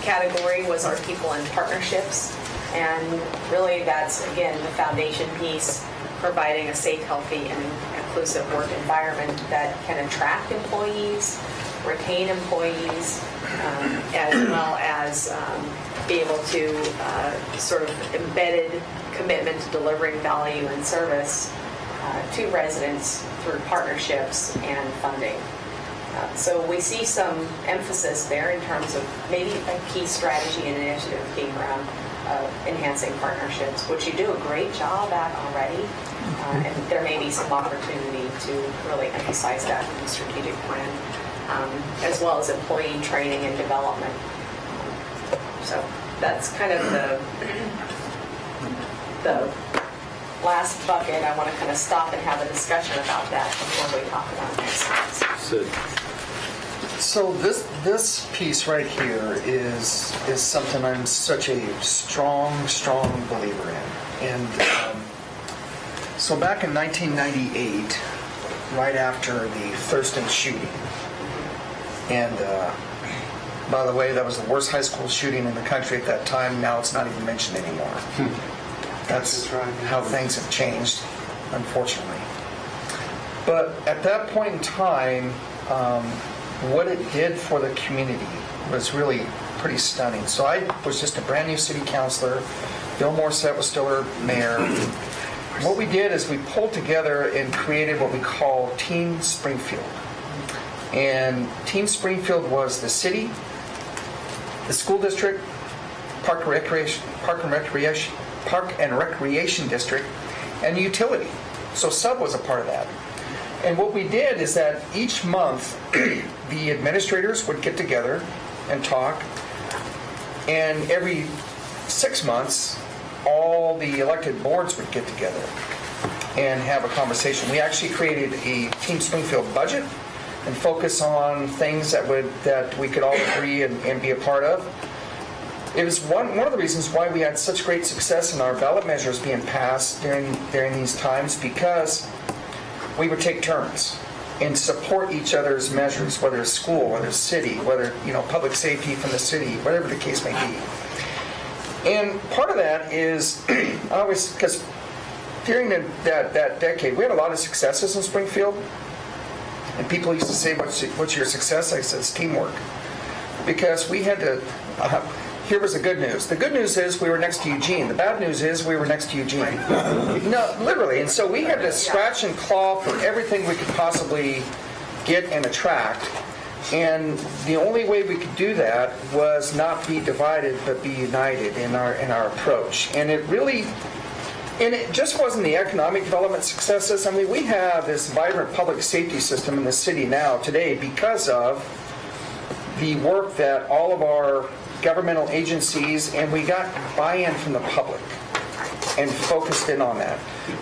category was our people and partnerships. And really that's, again, the foundation piece, providing a safe, healthy, and inclusive work environment that can attract employees, retain employees, as well as be able to sort of embedded commitment to delivering value and service to residents through partnerships and funding. So we see some emphasis there in terms of maybe a key strategy and initiative being around enhancing partnerships, which you do a great job at already. And there may be some opportunity to really emphasize that in the strategic plan, as well as employee training and development. So that's kind of the last bucket. I want to kind of stop and have a discussion about that before we talk about next steps. So this piece right here is something I'm such a strong believer in, and So back in 1998, right after the Thurston shooting, and by the way, that was the worst high school shooting in the country at that time. Now it's not even mentioned anymore. That's how things have changed, unfortunately. But at that point in time, what it did for the community was really pretty stunning. So I was just a brand new city councilor. Bill Morissette was still our mayor. What we did is we pulled together and created what we call Team Springfield. And Team Springfield was the city, the school district, park and recreation district, and the utility. So sub was a part of that. And what we did is that each month the administrators would get together and talk, and every 6 months all the elected boards would get together and have a conversation. We actually created a Team Springfield budget and focus on things that we could all agree and be a part of. It was one of the reasons why we had such great success in our ballot measures being passed during these times, because we would take turns and support each other's measures, whether it's school, whether it's city, whether public safety from the city, whatever the case may be. And part of that is because during that decade, we had a lot of successes in Springfield. And people used to say, what's your success? I said, it's teamwork. Because we had to, here was the good news. The good news is we were next to Eugene. The bad news is we were next to Eugene. No, literally. And so we had to scratch and claw for everything we could possibly get and attract. And the only way we could do that was not be divided, but be united in our approach. And it just wasn't the economic development successes. I mean, we have this vibrant public safety system in the city now today because of the work that all of our governmental agencies, and we got buy-in from the public and focused in on that.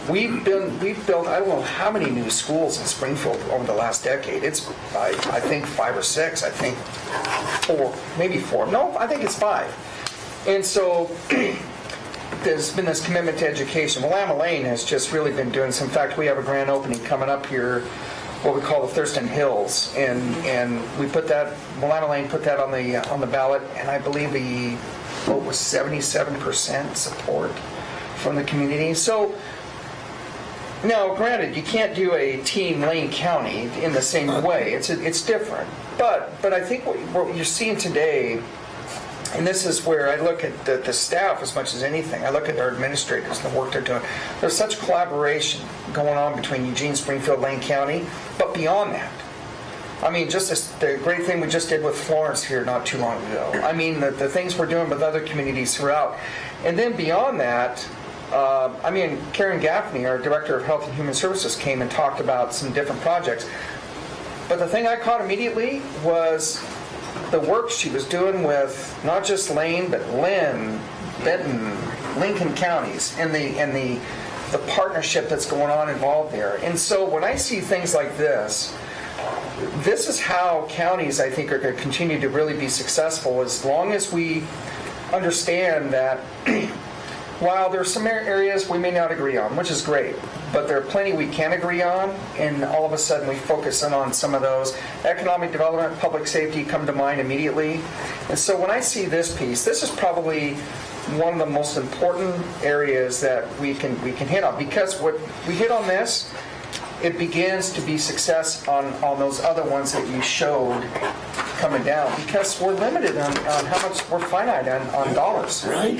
We've built I don't know how many new schools in Springfield over the last decade. It's I think 5 or 6. I think 4, maybe 4. No, I think it's 5. And so there's been this commitment to education. Willamette Lane has just really been doing this. In fact, we have a grand opening coming up here, what we call the Thurston Hills, and we put that, Willamette Lane put that on the ballot, and I believe the vote was 77% support from the community. So now, granted, you can't do a Team Lane County in the same way. It's different, but I think what you're seeing today. And this is where I look at the staff as much as anything. I look at our administrators and the work they're doing. There's such collaboration going on between Eugene, Springfield, Lane County, but beyond that. I mean, just the great thing we just did with Florence here not too long ago. I mean, the things we're doing with other communities throughout. And then beyond that, Karen Gaffney, our Director of Health and Human Services, came and talked about some different projects. But the thing I caught immediately was the work she was doing with not just Lane, but Lynn, Benton, Lincoln counties, and the partnership that's going on involved there. And so when I see things like this is how counties, I think, are going to continue to really be successful, as long as we understand that while there are some areas we may not agree on, which is great, but there are plenty we can agree on, and all of a sudden we focus in on some of those. Economic development, public safety come to mind immediately. And so when I see this piece, this is probably one of the most important areas that we can hit on, because what we hit on this, it begins to be success on those other ones that you showed coming down, because we're limited on how much we're finite on dollars. Right.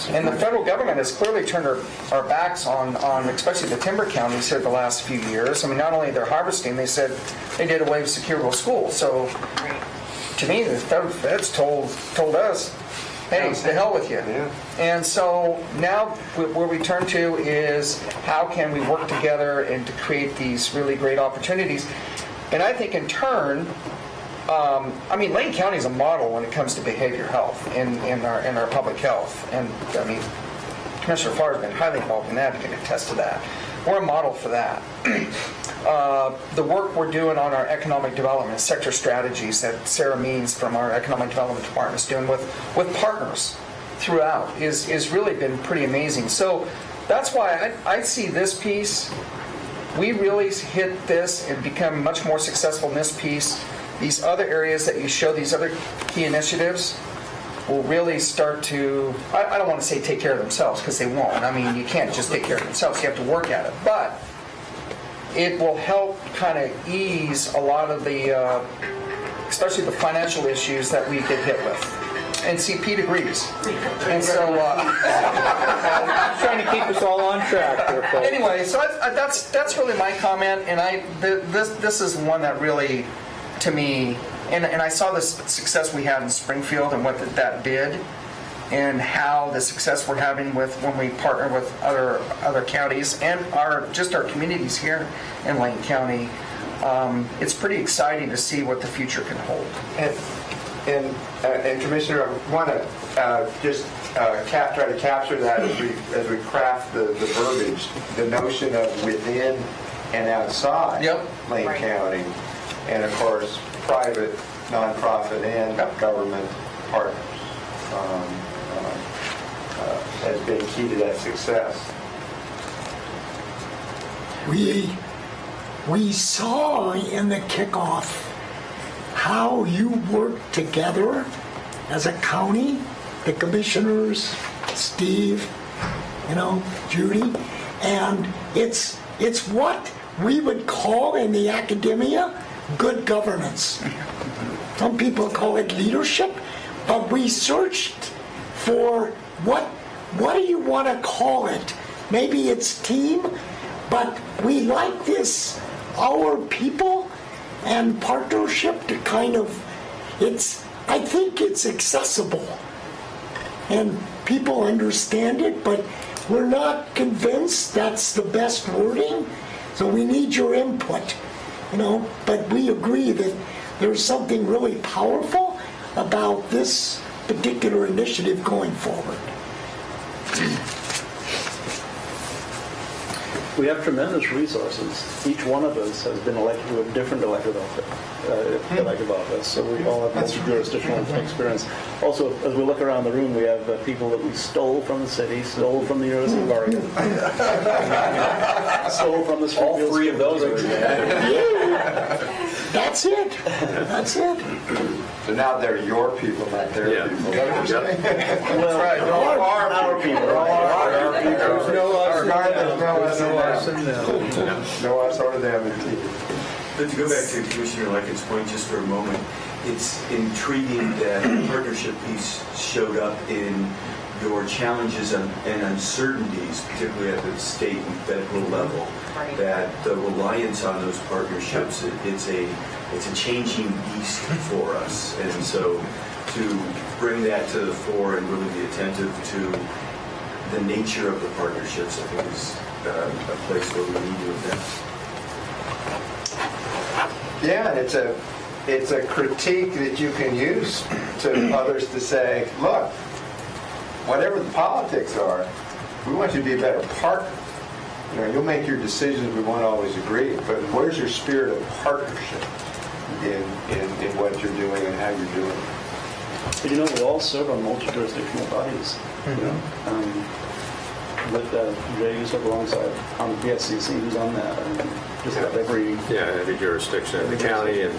And the federal government has clearly turned our backs on especially the timber counties here the last few years. I mean, not only they're harvesting, they said they did away with securable schools. So to me, the federal feds told us, hey, to hell with you. Yeah. And so now where we turn to is how can we work together and to create these really great opportunities. And I think in turn, Lane County is a model when it comes to behavioral health in our public health. And I mean, Commissioner Farr has been highly involved in that. He can attest to that. We're a model for that. The work we're doing on our economic development sector strategies that Sarah Means from our economic development department is doing with partners throughout is really been pretty amazing. So that's why I see this piece, we really hit this and become much more successful in this piece. These other areas that you show, these other key initiatives, will really start to, I don't want to say take care of themselves, because they won't. I mean, you can't just take care of themselves, you have to work at it. But it will help kind of ease a lot of the, especially the financial issues that we get hit with. And see, Pete agrees. And so, Trying to keep us all on track here, folks. anyway, so that's really my comment, and this is one that really, to me, and I saw the success we had in Springfield and what that did, and how the success we're having with when we partner with other counties and our communities here in Lane County. It's pretty exciting to see what the future can hold. And Commissioner, I want to just try to capture that as we craft the verbiage, the notion of within and outside Lane Right. County, and of course private, nonprofit, and government partners as being key to that success. We saw in the kickoff how you work together as a county, the commissioners, Steve, Judy, and it's what we would call in the academia good governance. Some people call it leadership, but we searched for what do you want to call it? Maybe it's team, but we like this, our people and partnership to kind of, I think it's accessible and people understand it, but we're not convinced that's the best wording, so we need your input, but we agree that there's something really powerful about this particular initiative going forward. We have tremendous resources. Each one of us has been elected to a different elected office, so we all have multi-jurisdictional experience. Also, as we look around the room, we have people that we stole from the city, stole from the University of Oregon, stole from the Springfield. All three of those are That's it. That's it. So now they're your people, not their people. Well, right. our people. There's no us and them. No us or them indeed. But to go back to Commissioner Likens' point just for a moment, it's intriguing that the partnership piece showed up in your challenges and uncertainties, particularly at the state and federal level. Right. That the reliance on those partnerships, it's a changing beast for us. And so to bring that to the fore and really be attentive to the nature of the partnerships, I think is a place where we need to invest. Yeah, and it's a critique that you can use to others to say, look, whatever the politics are, we want you to be a better partner. You'll make your decisions, we won't always agree, but where's your spirit of partnership in what you're doing and how you're doing it? But we all serve on multi-jurisdictional bodies. Jay, you serve alongside on the PSCC, who's on that. Just about every jurisdiction in the county, and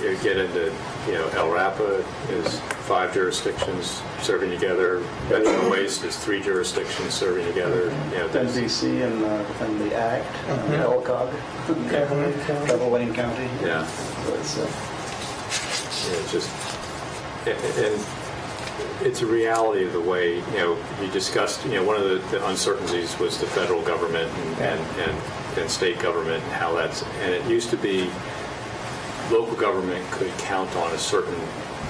you get into, El Rapa is 5 jurisdictions serving together. Vegetable waste is 3 jurisdictions serving together. NBC and the Act, LCOG, Double Lane County. Yeah. So it's, It's just, and it's a reality of the way, we discussed, one of the uncertainties was the federal government and state government and how and it used to be local government could count on a certain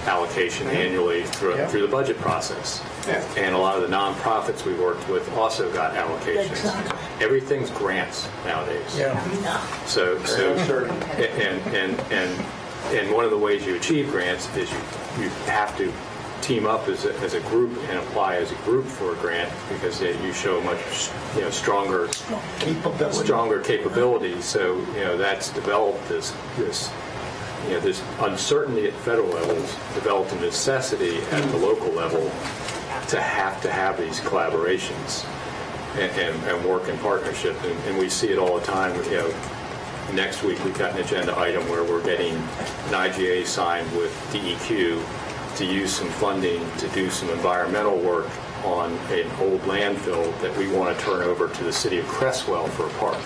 allocation annually through the budget process. Yeah. And a lot of the nonprofits we worked with also got allocations. Exactly. Everything's grants nowadays. Yeah. So and one of the ways you achieve grants is you have to team up as a group and apply as a group for a grant, because you show much stronger capability. So that's developed this uncertainty at the federal level has developed a necessity at the local level to have these collaborations. and work in partnership. And we see it all the time. Next week we've got an agenda item where we're getting an IGA signed with DEQ to use some funding to do some environmental work on an old landfill that we want to turn over to the city of Cresswell for a park.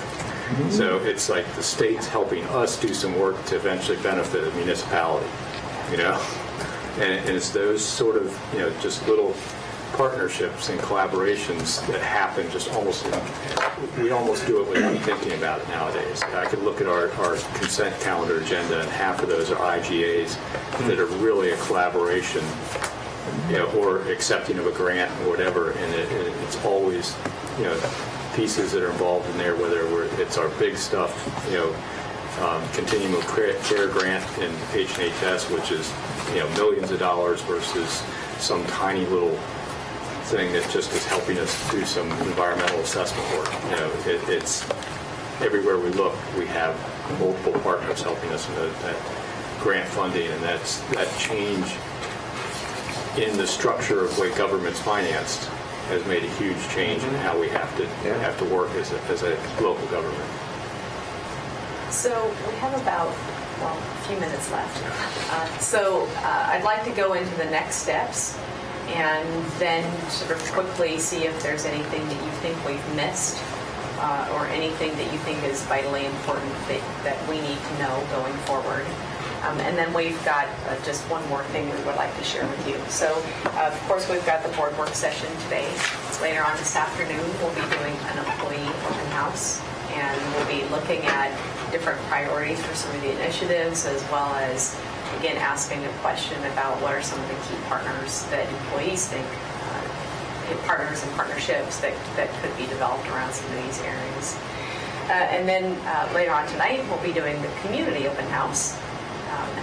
So it's like the state's helping us do some work to eventually benefit a municipality, and it's those sort of, just little partnerships and collaborations that happen just we almost do it without thinking about it nowadays. I could look at our consent calendar agenda, and half of those are IGAs that are really a collaboration, or accepting of a grant or whatever, and it's always, pieces that are involved in there, whether it's our big stuff, continuum of care grant in H&HS, which is, millions of dollars versus some tiny little thing that just is helping us do some environmental assessment work. It's everywhere we look, we have multiple partners helping us with that grant funding, and that change in the structure of the way government's financed has made a huge change in how we have to work as a local government. So we have about, a few minutes left. I'd like to go into the next steps and then sort of quickly see if there's anything that you think we've missed or anything that you think is vitally important that we need to know going forward. And then we've got just one more thing we would like to share with you. So, of course, we've got the board work session today. Later on this afternoon, we'll be doing an employee open house, and we'll be looking at different priorities for some of the initiatives, as well as, again, asking a question about what are some of the key partners that employees think, partners and partnerships that could be developed around some of these areas. And then later on tonight, we'll be doing the community open house.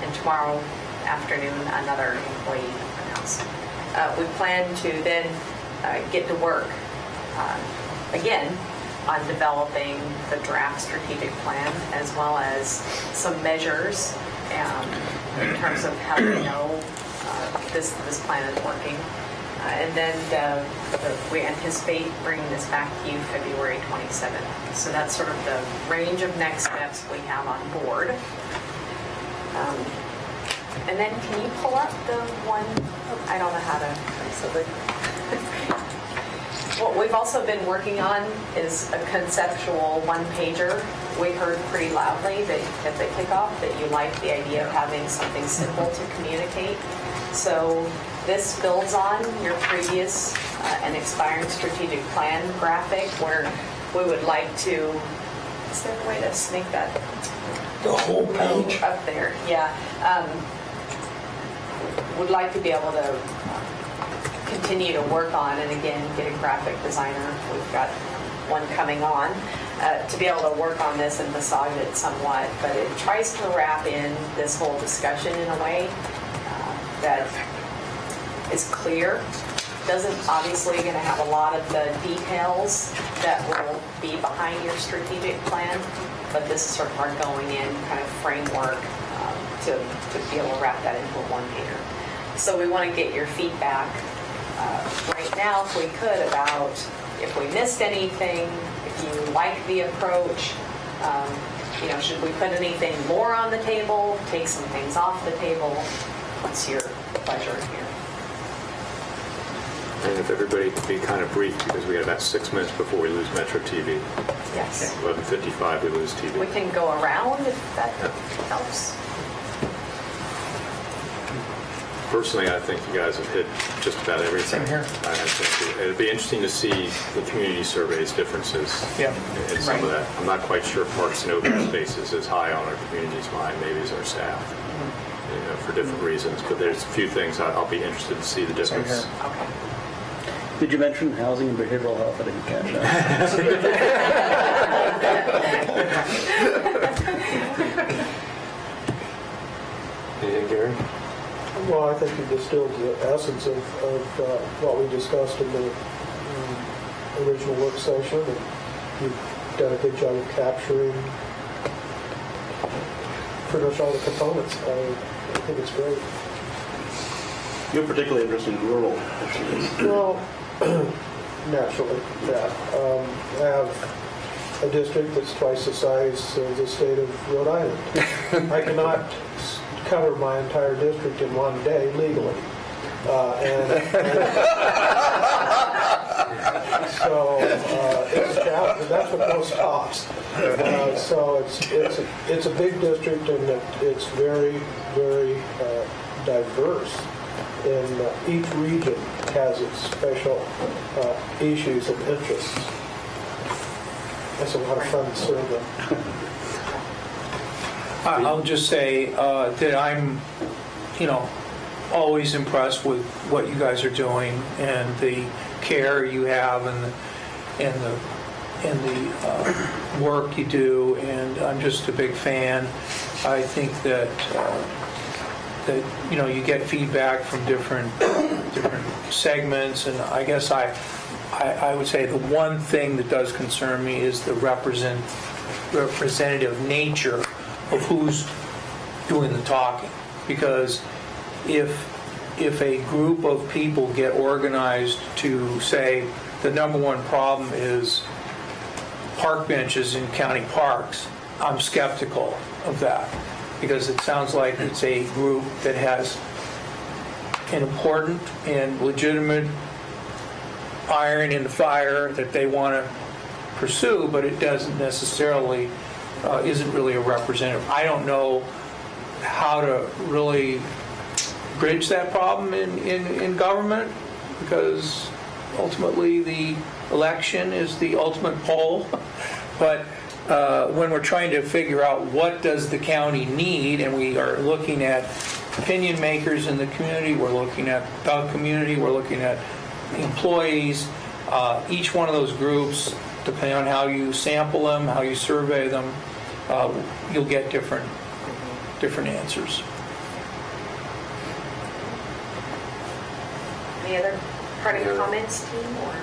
And tomorrow afternoon, another employee open house. We plan to then get to work again on developing the draft strategic plan, as well as some measures in terms of how we know this plan is working. And then we anticipate bringing this back to you February 27th. So that's sort of the range of next steps we have on board. And then can you pull up the one, I don't know how to, what we've also been working on is a conceptual one-pager. We heard pretty loudly that at the kickoff that you like the idea of having something simple to communicate. So this builds on your previous and expiring strategic plan graphic, where we would like to, is there a way to make that The whole page? up there? Yeah. Would like to be able to continue to work on, and again, get a graphic designer. We've got one coming on to be able to work on this and massage it somewhat, but it tries to wrap in this whole discussion in a way that is clear. Doesn't obviously going to have a lot of the details that will be behind your strategic plan, but this is sort of our going in kind of framework to be able to wrap that into a one-pager. So we want to get your feedback right now, if we could, about if we missed anything, if you like the approach, should we put anything more on the table, take some things off the table. What's your pleasure here? And if everybody could be kind of brief, because we have about 6 minutes before we lose Metro TV. Yes. 11:55 we lose TV. We can go around if that helps. Personally, I think you guys have hit just about everything. Same here. I think it'd be interesting to see the community surveys differences in some of that. I'm not quite sure parks and open spaces is high on our community's mind, maybe as our staff, for different reasons. But there's a few things I'll be interested to see the difference. Okay. Did you mention housing and behavioral health? I didn't catch that. Anything, Gary? Well, I think you distilled the essence of what we discussed in the original work session, and you've done a good job of capturing pretty much all the components. I think it's great. You're particularly interested in rural issues. Well, naturally, yeah. I have a district that's twice the size of the state of Rhode Island. I cannot cover my entire district in one day legally. So it's a challenge. That's what most costs. So it's a big district, and it's very, very diverse. And each region has its special issues and interests. That's a lot of fun to serve them. I'll just say that I'm, always impressed with what you guys are doing and the care you have and the work you do, and I'm just a big fan. I think that you get feedback from different segments, and I guess I would say the one thing that does concern me is the representative nature of who's doing the talking, because if a group of people get organized to say the number one problem is park benches in county parks, I'm skeptical of that, because it sounds like it's a group that has an important and legitimate iron in the fire that they want to pursue, but it doesn't necessarily isn't really a representative. I don't know how to really bridge that problem in government, because ultimately the election is the ultimate poll. But when we're trying to figure out what does the county need, and we are looking at opinion makers in the community, we're looking at the community, we're looking at employees, each one of those groups, depending on how you sample them, how you survey them, you'll get different answers. Any other parting comments, team? Or?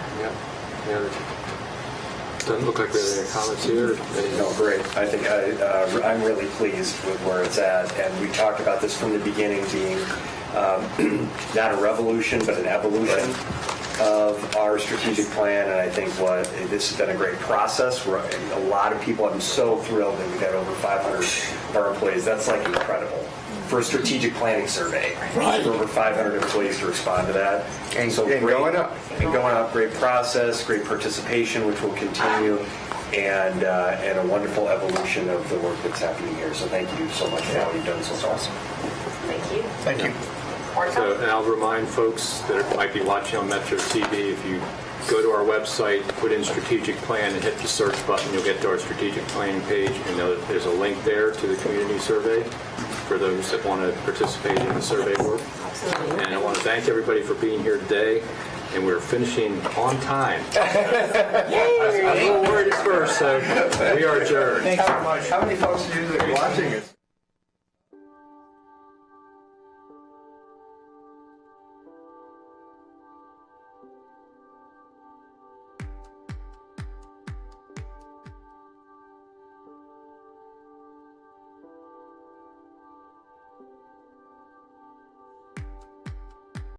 Doesn't look like we have any comments here. No, great. I think I'm really pleased with where it's at, and we talked about this from the beginning being not a revolution, but an evolution of our strategic plan, and I think this has been a great process. A lot of people, I'm so thrilled that we've got over 500 of our employees. That's like incredible for a strategic planning survey. Right. For over 500 employees to respond to that. And great, going up. And going up, great process, great participation, which will continue, and a wonderful evolution of the work that's happening here. So thank you so much for all you've done so far. Thank you. Thank you. So, and I'll remind folks that might be watching on Metro TV, if you go to our website, put in strategic plan and hit the search button, you'll get to our strategic planning page, and there's a link there to the community survey for those that want to participate in the survey work. Absolutely. And I want to thank everybody for being here today, and we're finishing on time. I was a little worried at first, so we are adjourned. Thanks so much. How many folks are usually watching it?